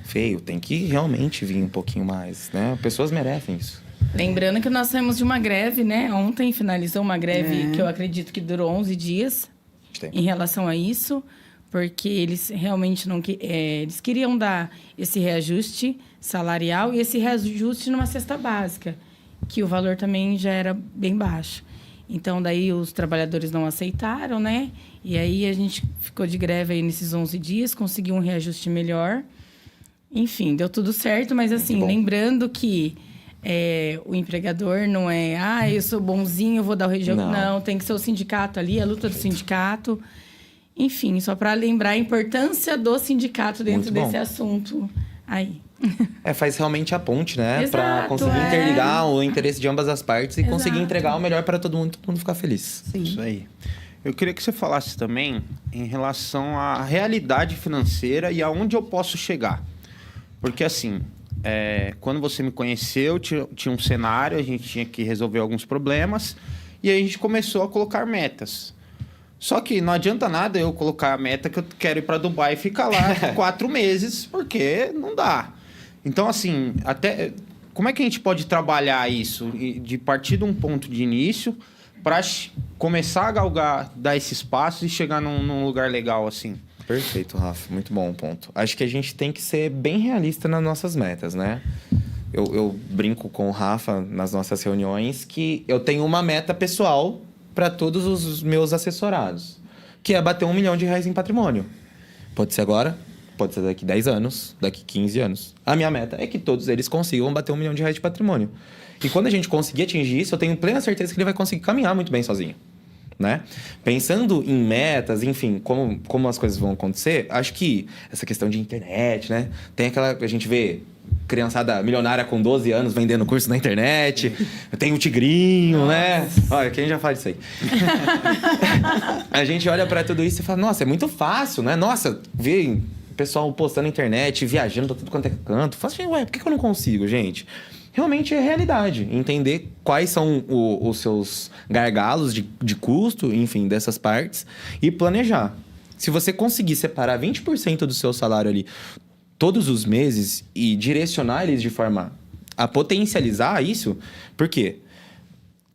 Feio, tem que realmente vir um pouquinho mais, né? Pessoas merecem isso. Lembrando que nós saímos de uma greve, né? Ontem finalizou uma greve que eu acredito que durou 11 dias Tem. em relação a isso, porque eles realmente não eles queriam dar esse reajuste salarial e esse reajuste numa cesta básica, que o valor também já era bem baixo. Então, daí os trabalhadores não aceitaram, né? E aí a gente ficou de greve aí nesses 11 dias, conseguiu um reajuste melhor. Enfim, deu tudo certo, mas assim, lembrando que o empregador não é, eu sou bonzinho, eu vou dar o reajuste. Não, tem que ser o sindicato ali, a luta do sindicato. Enfim, só para lembrar a importância do sindicato dentro Muito bom. desse assunto aí. Faz realmente a ponte, né? Exato, Pra conseguir interligar o interesse de ambas as partes e conseguir Exato. entregar o melhor para todo mundo ficar feliz. Isso aí. Eu queria que você falasse também em relação à realidade financeira e aonde eu posso chegar. Porque, assim, quando você me conheceu, tinha um cenário, a gente tinha que resolver alguns problemas e aí a gente começou a colocar metas. Só que não adianta nada eu colocar a meta que eu quero ir para Dubai e ficar lá 4 meses, porque não dá. Então, assim, como é que a gente pode trabalhar isso de partir de um ponto de início para começar a galgar, dar esses passos e chegar num lugar legal, assim? Perfeito, Rafa. Muito bom ponto. Acho que a gente tem que ser bem realista nas nossas metas, né? Eu brinco com o Rafa nas nossas reuniões que eu tenho uma meta pessoal para todos os meus assessorados, que é bater R$1 milhão em patrimônio. Pode ser agora, pode ser daqui 10 anos, daqui 15 anos. A minha meta é que todos eles consigam bater R$1 milhão de patrimônio. E quando a gente conseguir atingir isso, eu tenho plena certeza que ele vai conseguir caminhar muito bem sozinho. Né? Pensando em metas, enfim, como as coisas vão acontecer, acho que essa questão de internet, né? Tem aquela... A gente vê criançada milionária com 12 anos vendendo curso na internet. Tem o Tigrinho, né? Olha, quem já fala disso aí? A gente olha pra tudo isso e fala, nossa, é muito fácil, né? Nossa, vê o pessoal postando na internet, viajando pra tudo quanto é canto. Fala assim, ué, por que eu não consigo, gente? Realmente é realidade. Entender quais são os seus gargalos de custo, enfim, dessas partes, e planejar. Se você conseguir separar 20% do seu salário ali todos os meses e direcionar eles de forma a potencializar isso, por quê?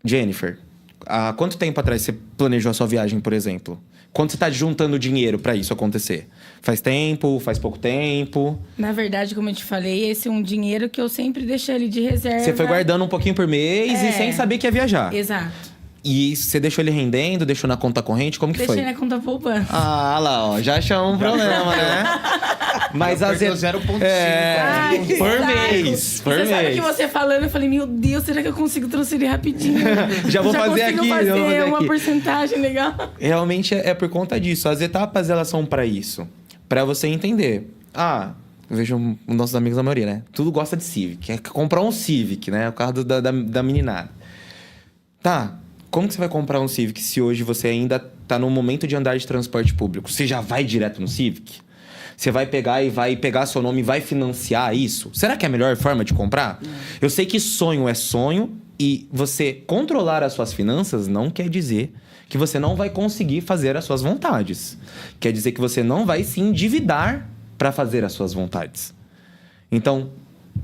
Jennifer, Há quanto tempo atrás você planejou a sua viagem, por exemplo? Quando você está juntando dinheiro para isso acontecer? Faz tempo? Faz pouco tempo? Na verdade, como eu te falei, esse é um dinheiro que eu sempre deixei ali de reserva. Você foi guardando um pouquinho por mês e sem saber que ia viajar. Exato. E você deixou ele rendendo, deixou na conta corrente? Como que foi? Deixei na conta poupança. Ah, lá, ó. Já achou um problema, né? Mas às vezes... 0,5. Ai, que por saco. mês. Por Você sabe mês. que você falando, eu falei, meu Deus, será que eu consigo transferir rapidinho? Já vou fazer consigo aqui, já vou fazer uma aqui. porcentagem legal. Realmente é por conta disso. As etapas, elas são pra isso. Pra você entender. Eu vejo nossos amigos da maioria, né? Tudo gosta de Civic. Quer comprar um Civic, né? O carro da meninada. Tá. Como que você vai comprar um Civic se hoje você ainda tá no momento de andar de transporte público? Você já vai direto no Civic? Você vai pegar e vai pegar seu nome e vai financiar isso? Será que é a melhor forma de comprar? Eu sei que sonho é sonho e você controlar as suas finanças não quer dizer que você não vai conseguir fazer as suas vontades. Quer dizer que você não vai se endividar para fazer as suas vontades. Então,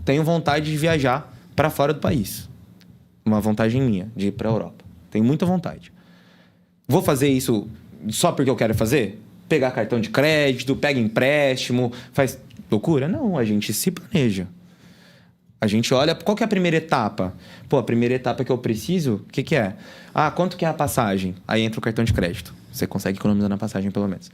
tenho vontade de viajar para fora do país. Uma vontade minha de ir para a Europa. Tenho muita vontade. Vou fazer isso só porque eu quero fazer? Pegar cartão de crédito, pega empréstimo, faz loucura? Não, a gente se planeja. A gente olha, qual que é a primeira etapa? Pô, a primeira etapa que eu preciso, o que é? Quanto que é a passagem? Aí entra o cartão de crédito. Você consegue economizar na passagem, pelo menos.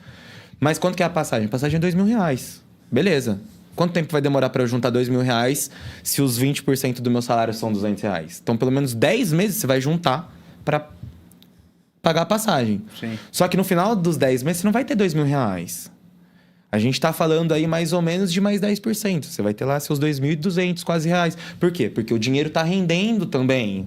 Mas quanto que é a passagem? A passagem é R$2.000. Beleza. Quanto tempo vai demorar para eu juntar R$2.000 se os 20% do meu salário são R$200? Então, pelo menos 10 meses você vai juntar para pagar a passagem. Sim. Só que no final dos 10 meses você não vai ter R$2.000. A gente tá falando aí mais ou menos de mais 10%. Você vai ter lá seus 2.200 quase reais. Por quê? Porque o dinheiro tá rendendo também.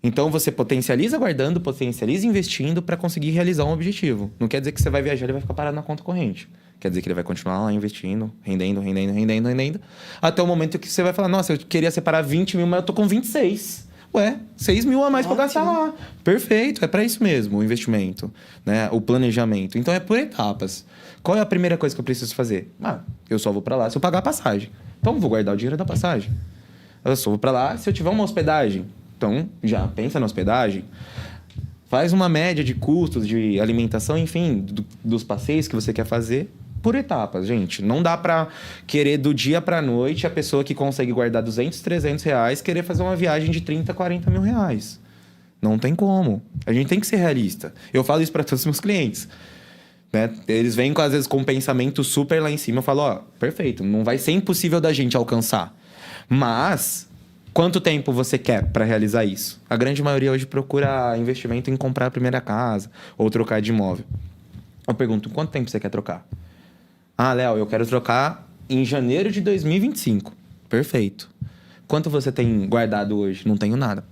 Então você potencializa guardando, potencializa investindo para conseguir realizar um objetivo. Não quer dizer que você vai viajar e vai ficar parado na conta corrente. Quer dizer que ele vai continuar lá investindo, rendendo, até o momento que você vai falar, nossa, eu queria separar 20 mil, mas eu tô com 26. Ué, 6 mil a mais para gastar lá. Perfeito, é para isso mesmo o investimento, né? O planejamento. Então é por etapas. Qual é a primeira coisa que eu preciso fazer? Eu só vou para lá se eu pagar a passagem. Então vou guardar o dinheiro da passagem. Eu só vou para lá se eu tiver uma hospedagem. Então já pensa na hospedagem. Faz uma média de custos de alimentação, enfim, dos passeios que você quer fazer. Por etapas, gente. Não dá pra querer do dia pra noite a pessoa que consegue guardar 200, 300 reais querer fazer uma viagem de 30, 40 mil reais. Não tem como. A gente tem que ser realista. Eu falo isso pra todos os meus clientes. Né? Eles vêm, às vezes, com um pensamento super lá em cima. Eu falo, perfeito, não vai ser impossível da gente alcançar. Mas, quanto tempo você quer pra realizar isso? A grande maioria hoje procura investimento em comprar a primeira casa ou trocar de imóvel. Eu pergunto, quanto tempo você quer trocar? Léo, eu quero trocar em janeiro de 2025. Perfeito. Quanto você tem guardado hoje? Não tenho nada.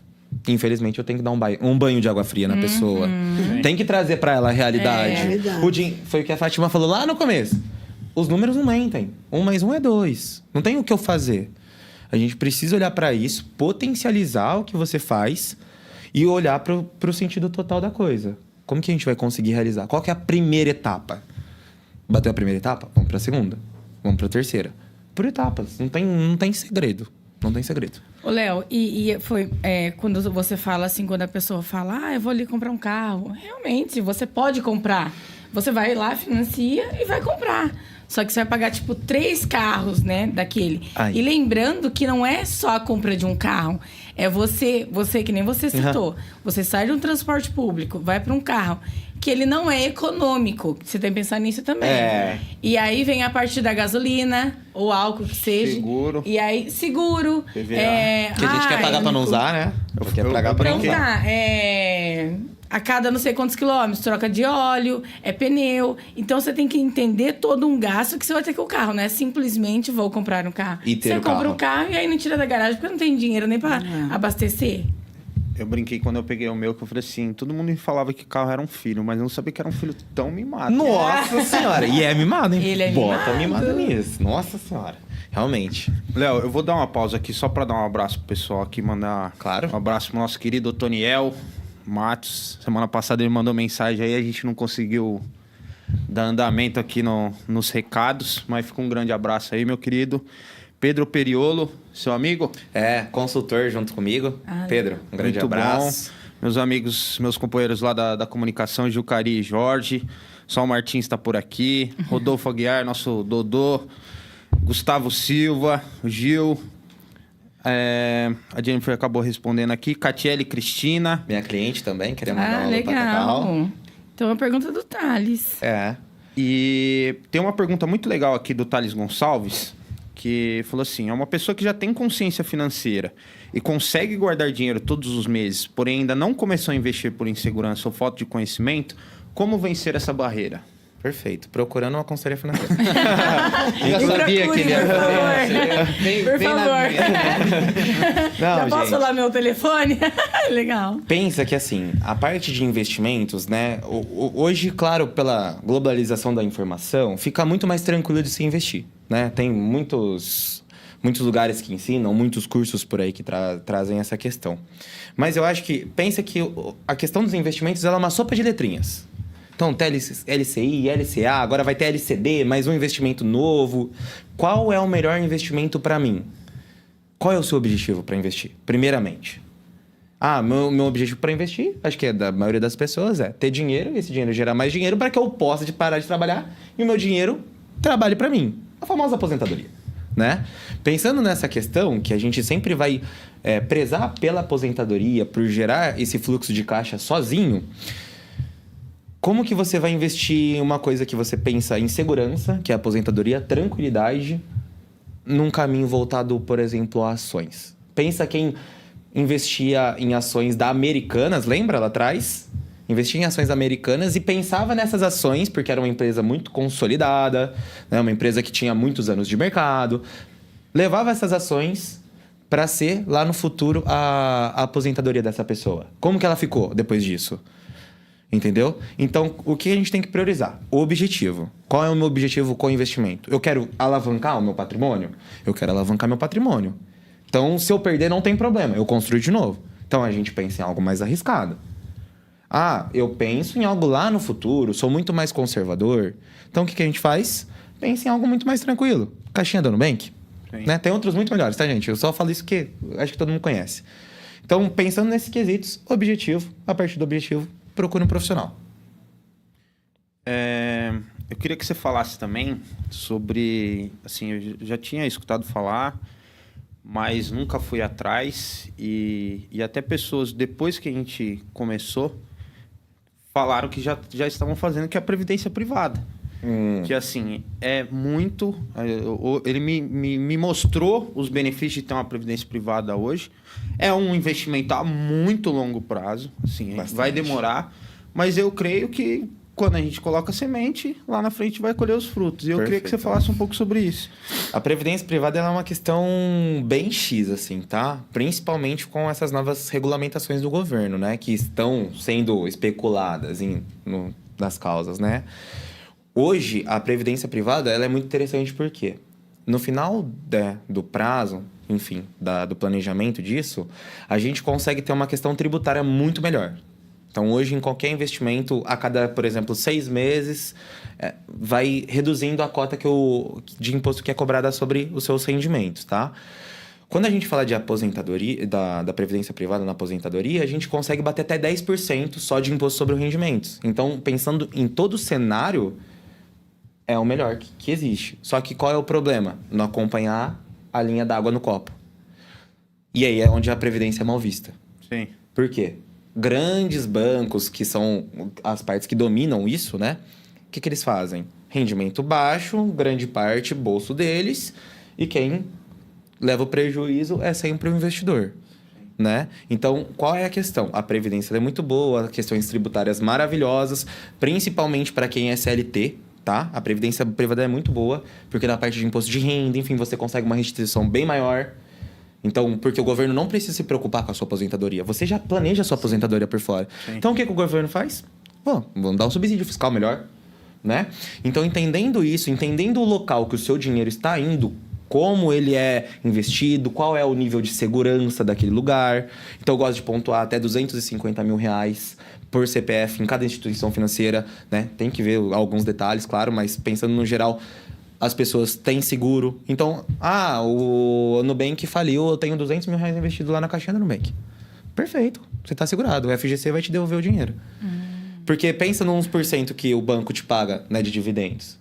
Infelizmente, eu tenho que dar um banho de água fria na pessoa. Tem que trazer para ela a realidade. Foi o que a Fátima falou lá no começo. Os números não mentem. 1 mais 1 é 2. Não tem o que eu fazer. A gente precisa olhar para isso, potencializar o que você faz e olhar para o sentido total da coisa. Como que a gente vai conseguir realizar? Qual que é a primeira etapa? Bateu a primeira etapa? Vamos para a segunda. Vamos para a terceira. Por etapas. Não tem segredo. Não tem segredo. Ô, Léo, foi quando você fala assim, quando a pessoa fala, eu vou ali comprar um carro. Realmente, você pode comprar. Você vai lá, financia e vai comprar. Só que você vai pagar, 3 carros, né, daquele. E lembrando que não é só a compra de um carro. É você que nem você citou. Você sai de um transporte público, vai para um carro que ele não é econômico. Você tem que pensar nisso também. E aí vem a parte da gasolina, ou álcool que seja. Seguro. E aí, seguro. PVA. Que a gente quer pagar para não usar, né? Quer pagar para não usar. A cada não sei quantos quilômetros, troca de óleo, pneu. Então, você tem que entender todo um gasto que você vai ter com o carro. Não é simplesmente vou comprar um carro. E ter você o compra carro. um carro e aí não tira da garagem porque não tem dinheiro nem para abastecer. Eu brinquei quando eu peguei o meu, que eu falei assim, todo mundo me falava que carro era um filho, mas eu não sabia que era um filho tão mimado. Nossa senhora! E é mimado, hein? Ele é Bota mimado. mimado nisso. Nossa senhora. Realmente. Léo, eu vou dar uma pausa aqui só pra dar um abraço pro pessoal aqui, mandar Claro. um abraço pro nosso querido Otoniel Matos. Semana passada ele mandou mensagem aí, a gente não conseguiu dar andamento aqui nos recados, mas fica um grande abraço aí, meu querido. Pedro Periolo, seu amigo. Consultor junto comigo. Pedro, um grande Muito abraço. bom. meus amigos, meus companheiros lá da comunicação, Gilcari e Jorge. Sol Martins está por aqui. Rodolfo Aguiar, nosso Dodô. Gustavo Silva, Gil. A Jennifer acabou respondendo aqui. Catiele Cristina. Minha cliente também, querendo mandar uma legal. pra Cacau. Então, a pergunta do Thales. E tem uma pergunta muito legal aqui do Thales Gonçalves, que falou assim: é uma pessoa que já tem consciência financeira e consegue guardar dinheiro todos os meses, porém ainda não começou a investir por insegurança ou falta de conhecimento, como vencer essa barreira? Perfeito. Procurando uma consultoria financeira. Já sabia que ele ia fazer. Por favor. Já Não, posso gente. falar meu telefone? Legal. Pensa que, assim, a parte de investimentos, né? Hoje, claro, pela globalização da informação, fica muito mais tranquilo de se investir, né? Tem muitos lugares que ensinam, muitos cursos por aí que trazem essa questão. Mas eu acho que... Pensa que a questão dos investimentos, ela é uma sopa de letrinhas. Então, tem LCI, LCA, agora vai ter LCD, mais um investimento novo. Qual é o melhor investimento para mim? Qual é o seu objetivo para investir? Primeiramente. Meu objetivo para investir, acho que é da maioria das pessoas, é ter dinheiro, e esse dinheiro gerar mais dinheiro para que eu possa parar de trabalhar e o meu dinheiro trabalhe para mim. A famosa aposentadoria, né? Pensando nessa questão, que a gente sempre vai prezar pela aposentadoria, por gerar esse fluxo de caixa sozinho... Como que você vai investir em uma coisa que você pensa em segurança, que é a aposentadoria, tranquilidade, num caminho voltado, por exemplo, a ações? Pensa quem investia em ações da Americanas, lembra lá atrás? Investia em ações americanas e pensava nessas ações, porque era uma empresa muito consolidada, né? Uma empresa que tinha muitos anos de mercado. Levava essas ações para ser, lá no futuro, a aposentadoria dessa pessoa. Como que ela ficou depois disso? Entendeu? Então, o que a gente tem que priorizar? O objetivo. Qual é o meu objetivo com o investimento? Eu quero alavancar o meu patrimônio? Eu quero alavancar meu patrimônio. Então, se eu perder, não tem problema. Eu construo de novo. Então, a gente pensa em algo mais arriscado. Eu penso em algo lá no futuro. Sou muito mais conservador. Então, o que a gente faz? Pensa em algo muito mais tranquilo. Caixinha do Nubank. Né? Tem outros muito melhores, tá, gente? Eu só falo isso que acho que todo mundo conhece. Então, pensando nesses quesitos, objetivo. A partir do objetivo, procure um profissional. Eu queria que você falasse também sobre... Assim, eu já tinha escutado falar, mas nunca fui atrás. E até pessoas, depois que a gente começou, falaram que já estavam fazendo, que é a previdência privada. Que, assim, é muito... Ele me mostrou os benefícios de ter uma previdência privada hoje. É um investimento a muito longo prazo. Assim, vai demorar. Mas eu creio que quando a gente coloca a semente, lá na frente vai colher os frutos. E eu queria que você falasse um pouco sobre isso. A previdência privada ela é uma questão bem X, assim, tá? Principalmente com essas novas regulamentações do governo, né? Que estão sendo especuladas nas causas, né? Hoje, a previdência privada ela é muito interessante porque no final do prazo, enfim, do planejamento disso, a gente consegue ter uma questão tributária muito melhor. Então, hoje, em qualquer investimento, a cada, por exemplo, 6 meses, vai reduzindo a cota de imposto que é cobrada sobre os seus rendimentos, tá? Quando a gente fala de aposentadoria, da previdência privada na aposentadoria, a gente consegue bater até 10% só de imposto sobre os rendimentos. Então, pensando em todo o cenário, é o melhor que existe. Só que qual é o problema? Não acompanhar a linha d'água no copo. E aí é onde a previdência é mal vista. Sim. Por quê? Grandes bancos, que são as partes que dominam isso, né? O que eles fazem? Rendimento baixo, grande parte, bolso deles. E quem leva o prejuízo é sempre o investidor. Né? Então, qual é a questão? A previdência é muito boa, questões tributárias maravilhosas, principalmente para quem é CLT, tá? A previdência privada é muito boa, porque na parte de imposto de renda, enfim, você consegue uma restituição bem maior. Então, porque o governo não precisa se preocupar com a sua aposentadoria. Você já planeja a sua aposentadoria por fora. Sim. Então, o que o governo faz? Vamos dar um subsídio fiscal melhor, né? Então, entendendo isso, entendendo o local que o seu dinheiro está indo, como ele é investido, qual é o nível de segurança daquele lugar. Então, eu gosto de pontuar até R$250 mil por CPF em cada instituição financeira, né? Tem que ver alguns detalhes, claro, mas pensando no geral, as pessoas têm seguro. Então, o Nubank faliu, eu tenho R$200 mil investido lá na caixinha do Nubank. Perfeito. você tá segurado. O FGC vai te devolver o dinheiro. Porque pensa nos 1% que o banco te paga, né, de dividendos.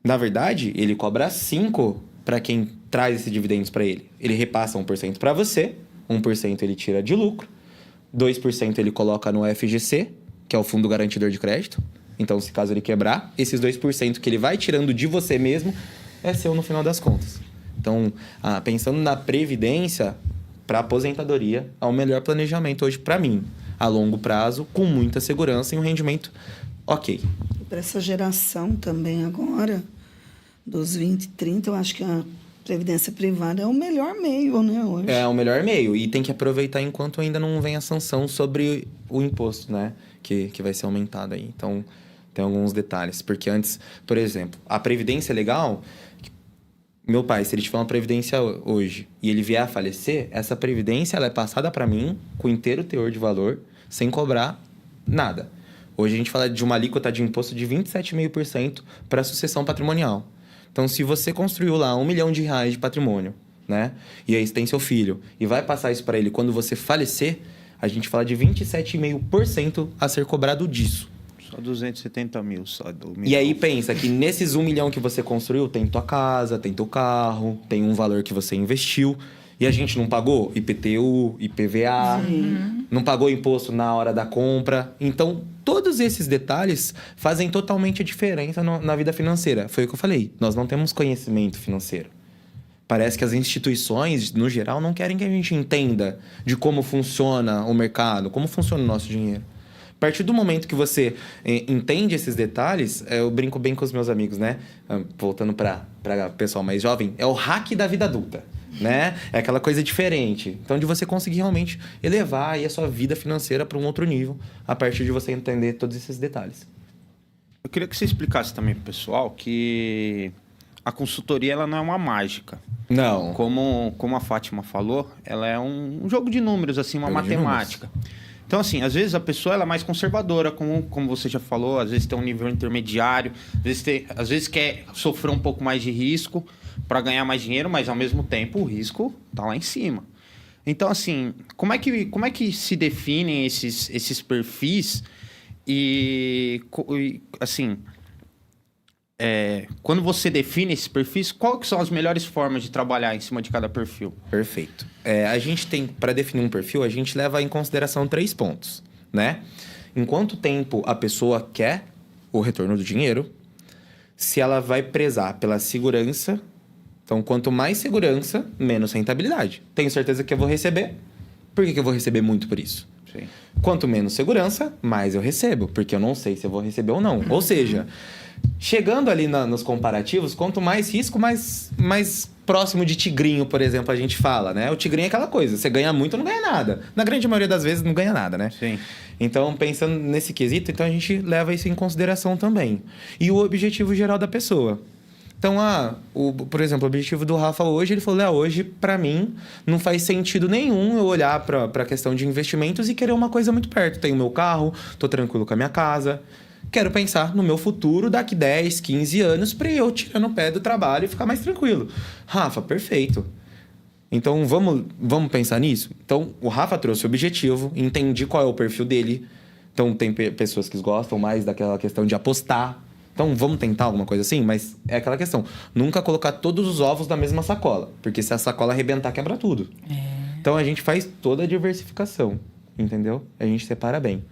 Na verdade, ele cobra 5% para quem traz esses dividendos para ele. Ele repassa 1% para você, 1% ele tira de lucro, 2% ele coloca no FGC, que é o Fundo Garantidor de Crédito. Então, se caso ele quebrar, esses 2% que ele vai tirando de você mesmo é seu no final das contas. Então, pensando na previdência, para aposentadoria, é o melhor planejamento hoje para mim. A longo prazo, com muita segurança e um rendimento ok. Para essa geração também agora, dos 20, 30, eu acho que a previdência privada é o melhor meio, né, hoje. É o melhor meio. E tem que aproveitar enquanto ainda não vem a sanção sobre o imposto, né? Que vai ser aumentado aí. Então, tem alguns detalhes. Porque antes, por exemplo, a previdência legal... Meu pai, se ele tiver uma previdência hoje e ele vier a falecer, essa previdência ela é passada para mim com inteiro teor de valor, sem cobrar nada. Hoje a gente fala de uma alíquota de imposto de 27,5% para sucessão patrimonial. Então, se você construiu lá R$1 milhão de patrimônio, né? E aí você tem seu filho e vai passar isso para ele quando você falecer, a gente fala de 27,5% a ser cobrado disso. Só 270 mil, só do milhão. E aí pensa que nesses 1 milhão que você construiu, tem tua casa, tem teu carro, tem um valor que você investiu. E a gente não pagou IPTU, IPVA, não pagou imposto na hora da compra. Então, todos esses detalhes fazem totalmente a diferença na vida financeira. Foi o que eu falei, nós não temos conhecimento financeiro. Parece que as instituições, no geral, não querem que a gente entenda de como funciona o mercado, como funciona o nosso dinheiro. A partir do momento que você entende esses detalhes, eu brinco bem com os meus amigos, né? Voltando para pessoal mais jovem, é o hack da vida adulta, né? É aquela coisa diferente. Então, de você conseguir realmente elevar aí a sua vida financeira para um outro nível, a partir de você entender todos esses detalhes. Eu queria que você explicasse também pro pessoal que a consultoria ela não é uma mágica. Não. Como a Fátima falou, ela é um jogo de números, assim, uma matemática. Então, assim, às vezes a pessoa ela é mais conservadora, como você já falou, às vezes tem um nível intermediário, às vezes quer sofrer um pouco mais de risco para ganhar mais dinheiro, mas ao mesmo tempo o risco tá lá em cima. Então, assim, como é que se definem esses perfis e assim, quando você define esses perfis, qual que são as melhores formas de trabalhar em cima de cada perfil? Perfeito. A gente tem, para definir um perfil, a gente leva em consideração 3 pontos, né? Em quanto tempo a pessoa quer o retorno do dinheiro, se ela vai prezar pela segurança. Então, quanto mais segurança, menos rentabilidade. Tenho certeza que eu vou receber. Por que eu vou receber muito por isso? Sim. Quanto menos segurança, mais eu recebo, porque eu não sei se eu vou receber ou não. Ou seja, chegando ali nos comparativos, quanto mais risco, mais próximo de tigrinho, por exemplo, a gente fala, né? O tigrinho é aquela coisa, você ganha muito ou não ganha nada. Na grande maioria das vezes, não ganha nada, né? Sim. Então, pensando nesse quesito, então a gente leva isso em consideração também. E o objetivo geral da pessoa. Então, por exemplo, o objetivo do Rafa hoje, ele falou, hoje, para mim, não faz sentido nenhum eu olhar para a questão de investimentos e querer uma coisa muito perto. Tenho meu carro, tô tranquilo com a minha casa. Quero pensar no meu futuro daqui 10, 15 anos para eu tirar no pé do trabalho e ficar mais tranquilo. Rafa, perfeito. Então, vamos pensar nisso? Então, o Rafa trouxe o objetivo, entendi qual é o perfil dele. Então, tem pessoas que gostam mais daquela questão de apostar. Então, vamos tentar alguma coisa assim? Mas é aquela questão. Nunca colocar todos os ovos na mesma sacola. Porque se a sacola arrebentar, quebra tudo. Então, a gente faz toda a diversificação. Entendeu? A gente separa bem.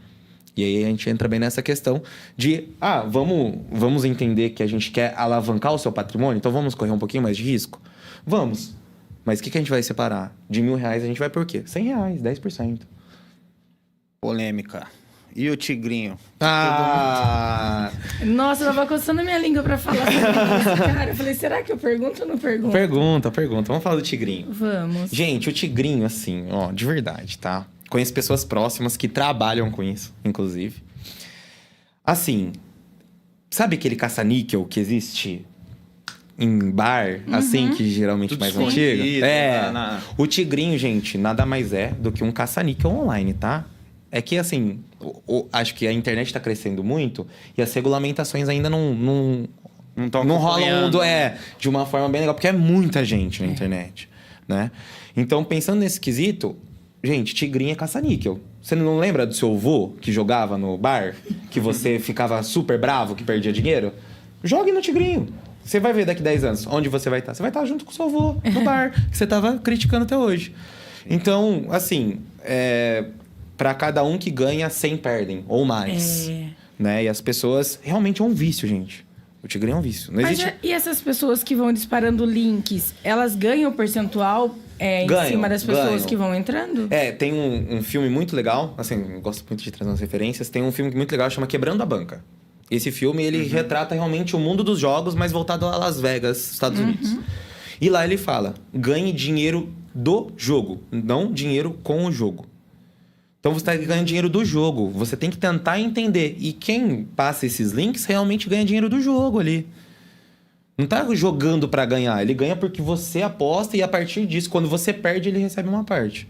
E aí, a gente entra bem nessa questão de... vamos entender que a gente quer alavancar o seu patrimônio? Então, vamos correr um pouquinho mais de risco? Vamos. Mas o que a gente vai separar? De R$1.000, a gente vai por quê? R$100, 10%. Polêmica. E o tigrinho? Nossa, eu tava coçando a minha língua pra falar sobre isso, cara. Eu falei, será que eu pergunto ou não pergunto? Pergunta. Vamos falar do tigrinho. Vamos. Gente, o tigrinho, assim, de verdade, tá? Conheço pessoas próximas que trabalham com isso, inclusive. Assim, sabe aquele caça-níquel que existe em bar, assim, que geralmente Tudo mais escondido, antigo? O tigrinho, gente, nada mais é do que um caça-níquel online, tá? É que, assim, acho que a internet tá crescendo muito e as regulamentações ainda não rolam de uma forma bem legal, porque é muita gente na internet, né? Então, pensando nesse quesito, gente, tigrinho é caça-níquel. Você não lembra do seu avô que jogava no bar? Que você ficava super bravo, que perdia dinheiro? Jogue no Tigrinho. Você vai ver daqui 10 anos onde você vai estar. Você vai estar junto com o seu avô no bar, que você estava criticando até hoje. Então, assim, para cada um que ganha, 100 perdem, ou mais. Né? E as pessoas... Realmente é um vício, gente. O Tigrinho é um vício. Não existe... E essas pessoas que vão disparando links, elas ganham percentual em cima das pessoas que vão entrando? Tem um filme muito legal, assim, eu gosto muito de trazer umas referências. Tem um filme muito legal, chama Quebrando a Banca. Esse filme, ele retrata realmente o mundo dos jogos, mas voltado a Las Vegas, Estados Unidos. E lá ele fala, ganhe dinheiro do jogo, não dinheiro com o jogo. Então você está ganhando dinheiro do jogo. Você tem que tentar entender. E quem passa esses links realmente ganha dinheiro do jogo ali. Não tá jogando para ganhar. Ele ganha porque você aposta e a partir disso, quando você perde, ele recebe uma parte.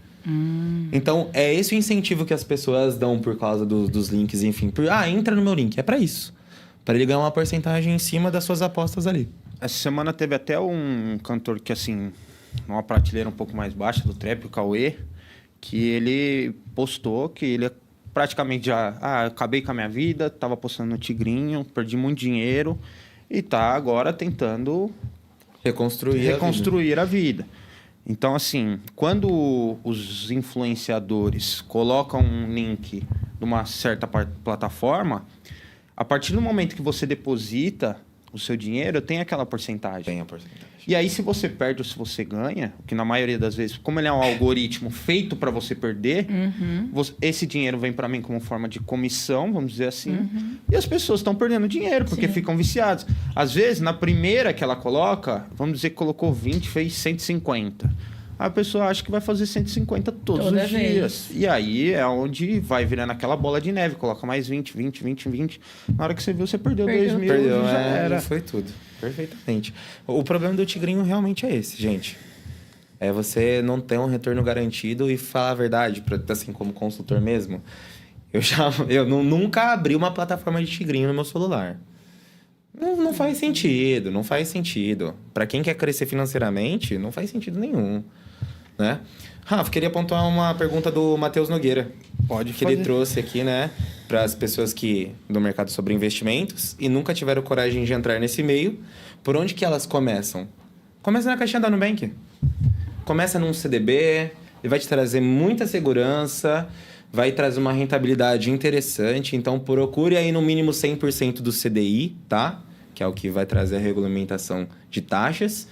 Então, é esse o incentivo que as pessoas dão por causa dos links, enfim. Entra no meu link. É para isso. Para ele ganhar uma porcentagem em cima das suas apostas ali. Essa semana teve até um cantor que, assim, numa prateleira um pouco mais baixa do trap, o Cauê, que ele postou que ele praticamente já... acabei com a minha vida, tava postando no Tigrinho, perdi muito dinheiro e tá agora tentando reconstruir a vida. Então, assim, quando os influenciadores colocam um link de uma certa plataforma, a partir do momento que você deposita o seu dinheiro, tem aquela porcentagem. Tem a porcentagem. E aí, se você perde ou se você ganha, que na maioria das vezes, como ele é um algoritmo feito para você perder, esse dinheiro vem para mim como forma de comissão, vamos dizer assim, e as pessoas estão perdendo dinheiro, porque ficam viciadas. Às vezes, na primeira que ela coloca, vamos dizer que colocou 20, fez 150. A pessoa acha que vai fazer 150 todos os dias. E aí é onde vai virando aquela bola de neve. Coloca mais 20. Na hora que você viu, você perdeu 2 mil. Perdeu, já era. Foi tudo. Perfeitamente. O problema do Tigrinho realmente é esse, gente. É você não ter um retorno garantido e falar a verdade, assim, como consultor mesmo. Eu nunca abri uma plataforma de Tigrinho no meu celular. Não faz sentido, não faz sentido. Para quem quer crescer financeiramente, não faz sentido nenhum. Né? Rafa, queria pontuar uma pergunta do Matheus Nogueira. Pode que fazer. Ele trouxe aqui, né, para as pessoas que do mercado sobre investimentos e nunca tiveram coragem de entrar nesse meio. Por onde que elas começam? Começa na caixinha da Nubank. Começa num CDB, ele vai te trazer muita segurança, vai trazer uma rentabilidade interessante. Então, procure aí no mínimo 100% do CDI, tá? Que é o que vai trazer a regulamentação de taxas.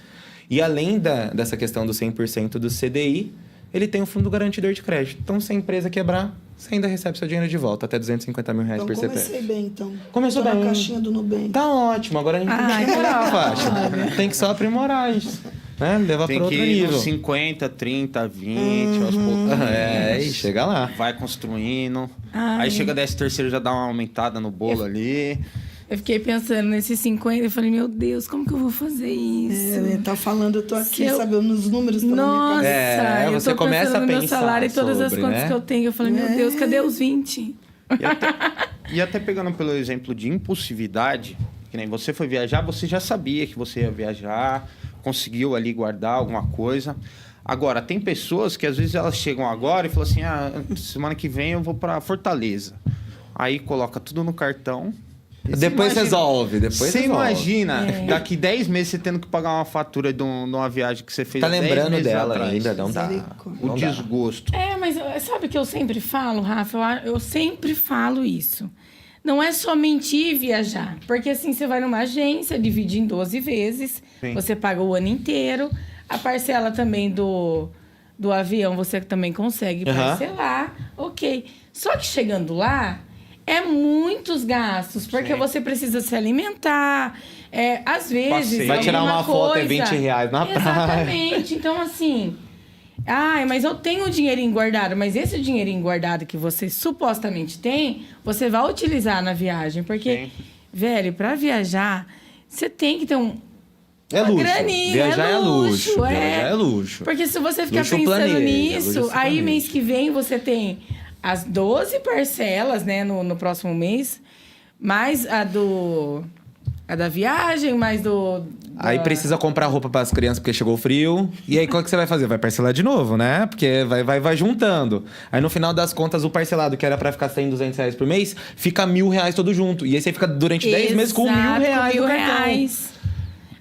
E além dessa questão do 100% do CDI, ele tem um fundo garantidor de crédito. Então, se a empresa quebrar, você ainda recebe seu dinheiro de volta, até R$250 mil por CPF. Comecei bem, então. Começou bem. Na caixinha do Nubank. Tá ótimo. Agora a gente tem que aprimorar a faixa. Tem que só aprimorar isso. Né? Levar para outro Tem que ir nível. nos 50, 30, 20, aos poucos. E chega lá. Vai construindo. Aí chega 13º, já dá uma aumentada no bolo ali. Eu fiquei pensando nesses 50, eu falei, meu Deus, como que eu vou fazer isso? Ele tá falando, eu tô aqui, sabe, nos números estão na minha Nossa, cabeça. eu você tô começa pensando a no meu pensar salário e todas as sobre, contas né? que eu tenho. Eu falei, meu Deus, cadê os 20? E até pegando pelo exemplo de impulsividade, que nem você foi viajar, você já sabia que você ia viajar, conseguiu ali guardar alguma coisa. Agora, tem pessoas que às vezes elas chegam agora e falam assim, semana que vem eu vou para Fortaleza. Aí coloca tudo no cartão. Depois resolve. Você imagina, daqui 10 meses você tendo que pagar uma fatura de uma viagem que você fez Tá 10 lembrando meses dela atrás. ainda, não dá. O desgosto. Mas sabe o que eu sempre falo, Rafa? Eu sempre falo isso. Não é só mentir e viajar. Porque assim, você vai numa agência, divide em 12 vezes, Sim. você paga o ano inteiro. A parcela também do avião você também consegue parcelar. Ok. Só que chegando lá, é muitos gastos, porque você precisa se alimentar. Às vezes, Passeio. Vai tirar uma foto, é R$20 na praia. Exatamente. Então, assim... mas eu tenho um dinheirinho guardado. Mas esse dinheirinho guardado que você supostamente tem, você vai utilizar na viagem. Porque, velho, pra viajar, você tem que ter uma luxo. graninha, Viajar é luxo. é. Viajar é luxo. Porque se você ficar Luxo pensando planeja, nisso, luxo aí planeja. mês que vem você tem as 12 parcelas, né, no próximo mês, mais a É da viagem, mais do... Aí precisa comprar roupa para as crianças porque chegou o frio. E aí, qual que você vai fazer? Vai parcelar de novo, né? Porque vai juntando. Aí, no final das contas, o parcelado, que era para ficar 100, 200 reais por mês, fica R$1.000 todo junto. E aí, você fica durante 10 meses com R$1.000 no cartão.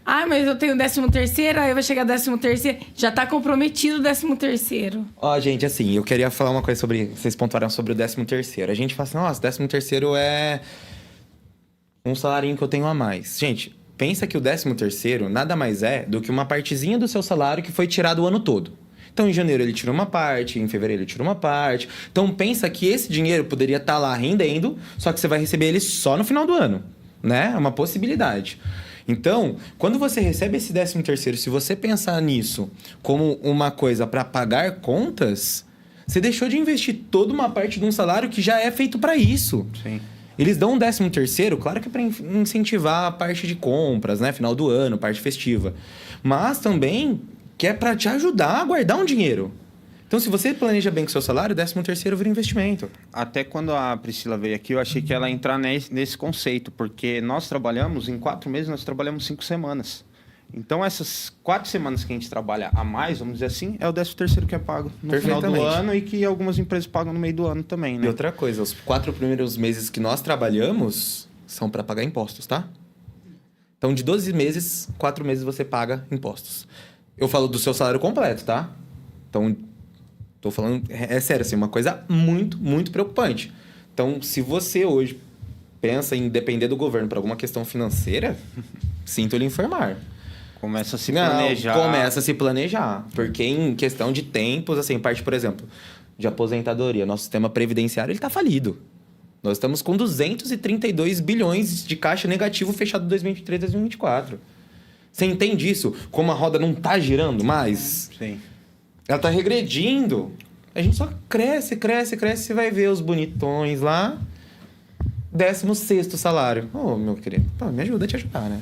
Ah, mas eu tenho 13º, aí vai chegar 13º. Já tá comprometido o 13º. Ó, gente, assim, eu queria falar uma coisa sobre... Vocês pontuaram sobre o 13º. A gente fala assim, nossa, 13º é um salarinho que eu tenho a mais. Gente, pensa que o 13º nada mais é do que uma partezinha do seu salário que foi tirado o ano todo. Então, em janeiro ele tirou uma parte, em fevereiro ele tirou uma parte. Então, pensa que esse dinheiro poderia estar lá rendendo, só que você vai receber ele só no final do ano, né? É uma possibilidade. Então, quando você recebe esse 13º, se você pensar nisso como uma coisa para pagar contas, você deixou de investir toda uma parte de um salário que já é feito para isso. Sim. Eles dão um 13º, claro que é para incentivar a parte de compras, né? Final do ano, parte festiva. Mas também que é para te ajudar a guardar um dinheiro. Então, se você planeja bem com o seu salário, o 13º vira investimento. Até quando a Priscila veio aqui, eu achei que ela ia entrar nesse conceito, porque nós trabalhamos, em 4 meses, nós trabalhamos 5 semanas. Então, essas 4 semanas que a gente trabalha a mais, vamos dizer assim, é o 13º que é pago no final do ano e que algumas empresas pagam no meio do ano também, né? E outra coisa, os 4 primeiros meses que nós trabalhamos são para pagar impostos, tá? Então, de 12 meses, 4 meses você paga impostos. Eu falo do seu salário completo, tá? Então... Tô falando, é sério, assim, uma coisa muito, muito preocupante. Então, se você hoje pensa em depender do governo para alguma questão financeira, sinto lhe informar. Começa a se planejar. Começa a se planejar. Porque em questão de tempos, assim, parte, por exemplo, de aposentadoria, nosso sistema previdenciário, ele tá falido. Nós estamos com 232 bilhões de caixa negativo fechado em 2023, 2024. Você entende isso? Como a roda não tá girando mais? Sim. Ela tá regredindo. A gente só cresce. Você vai ver os bonitões lá. 16º salário. Ô, meu querido, pô, me ajuda a te ajudar, né?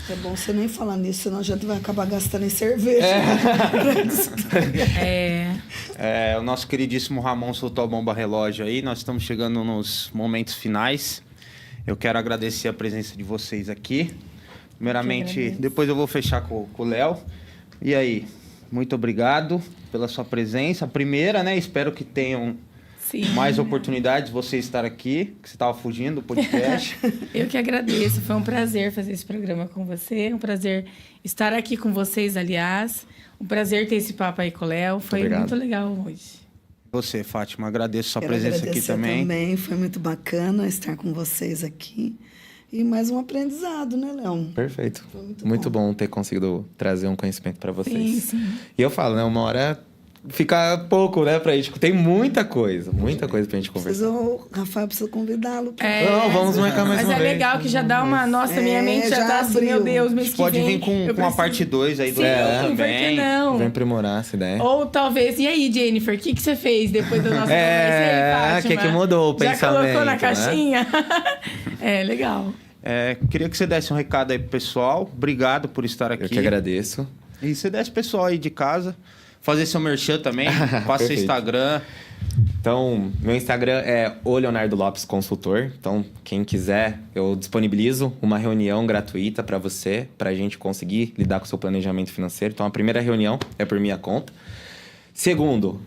É bom você nem falar nisso, senão a gente vai acabar gastando em cerveja. O nosso queridíssimo Ramon soltou a bomba relógio aí. Nós estamos chegando nos momentos finais. Eu quero agradecer a presença de vocês aqui. Primeiramente, depois eu vou fechar com o Léo. E aí? Muito obrigado pela sua presença. A primeira, né? Espero que tenham mais oportunidades de você estar aqui, que você estava fugindo do podcast. Eu que agradeço. Foi um prazer fazer esse programa com você. Um prazer estar aqui com vocês, aliás. Um prazer ter esse papo aí com o Léo. Foi muito legal hoje. Você, Fátima, agradeço a sua presença aqui também. Foi muito bacana estar com vocês aqui. E mais um aprendizado, né, Léo? Perfeito. Muito bom ter conseguido trazer um conhecimento para vocês. Sim. E eu falo, né? Uma hora fica pouco, né, pra gente. Tem muita coisa pra gente conversar. O Rafael precisa convidá-lo. Não, vamos marcar mais uma vez. Mas é legal que já dá uma... Nossa, minha mente já tá assim, meu Deus, mês que vem... Pode vir com a parte 2 aí do Léo também. Por que não? Vem aprimorar essa ideia. Ou talvez... E aí, Jennifer, o que você fez depois da nossa conversa? O que mudou o pensamento? Já colocou na né? caixinha? Legal. Queria que você desse um recado aí pro pessoal. Obrigado por estar aqui. Eu que agradeço. E você desse pro pessoal aí de casa. Fazer seu merchan também. Passa seu Instagram. Então, meu Instagram é o Leonardo Lopes Consultor. Então, quem quiser, eu disponibilizo uma reunião gratuita para você, pra gente conseguir lidar com o seu planejamento financeiro. Então, a primeira reunião é por minha conta. Segundo,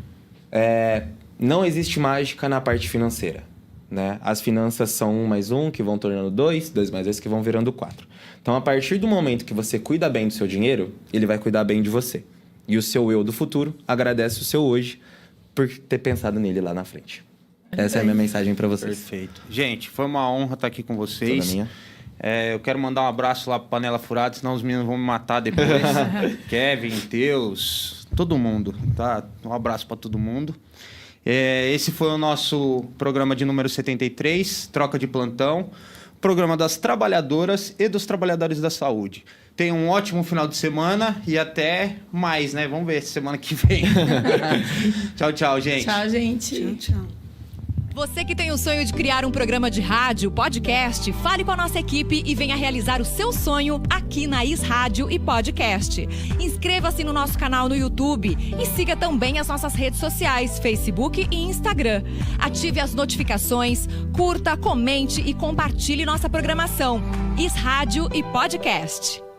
não existe mágica na parte financeira. Né? As finanças são 1 mais 1, que vão tornando 2, 2 mais 2, que vão virando 4. Então, a partir do momento que você cuida bem do seu dinheiro, ele vai cuidar bem de você. E o seu eu do futuro agradece o seu hoje por ter pensado nele lá na frente. Essa é a minha mensagem para vocês. Perfeito. Gente, foi uma honra estar aqui com vocês. Toda minha. Eu quero mandar um abraço lá pro Panela Furada, senão os meninos vão me matar depois. Kevin, Teus, todo mundo, tá? Um abraço para todo mundo. Esse foi o nosso programa de número 73, Troca de Plantão. Programa das trabalhadoras e dos trabalhadores da saúde. Tenham um ótimo final de semana e até mais, né? Vamos ver semana que vem. Tchau, tchau, gente. Tchau, gente. Tchau. Você que tem o sonho de criar um programa de rádio, podcast, fale com a nossa equipe e venha realizar o seu sonho aqui na Is Rádio e Podcast. Inscreva-se no nosso canal no YouTube e siga também as nossas redes sociais, Facebook e Instagram. Ative as notificações, curta, comente e compartilhe nossa programação. Is Rádio e Podcast.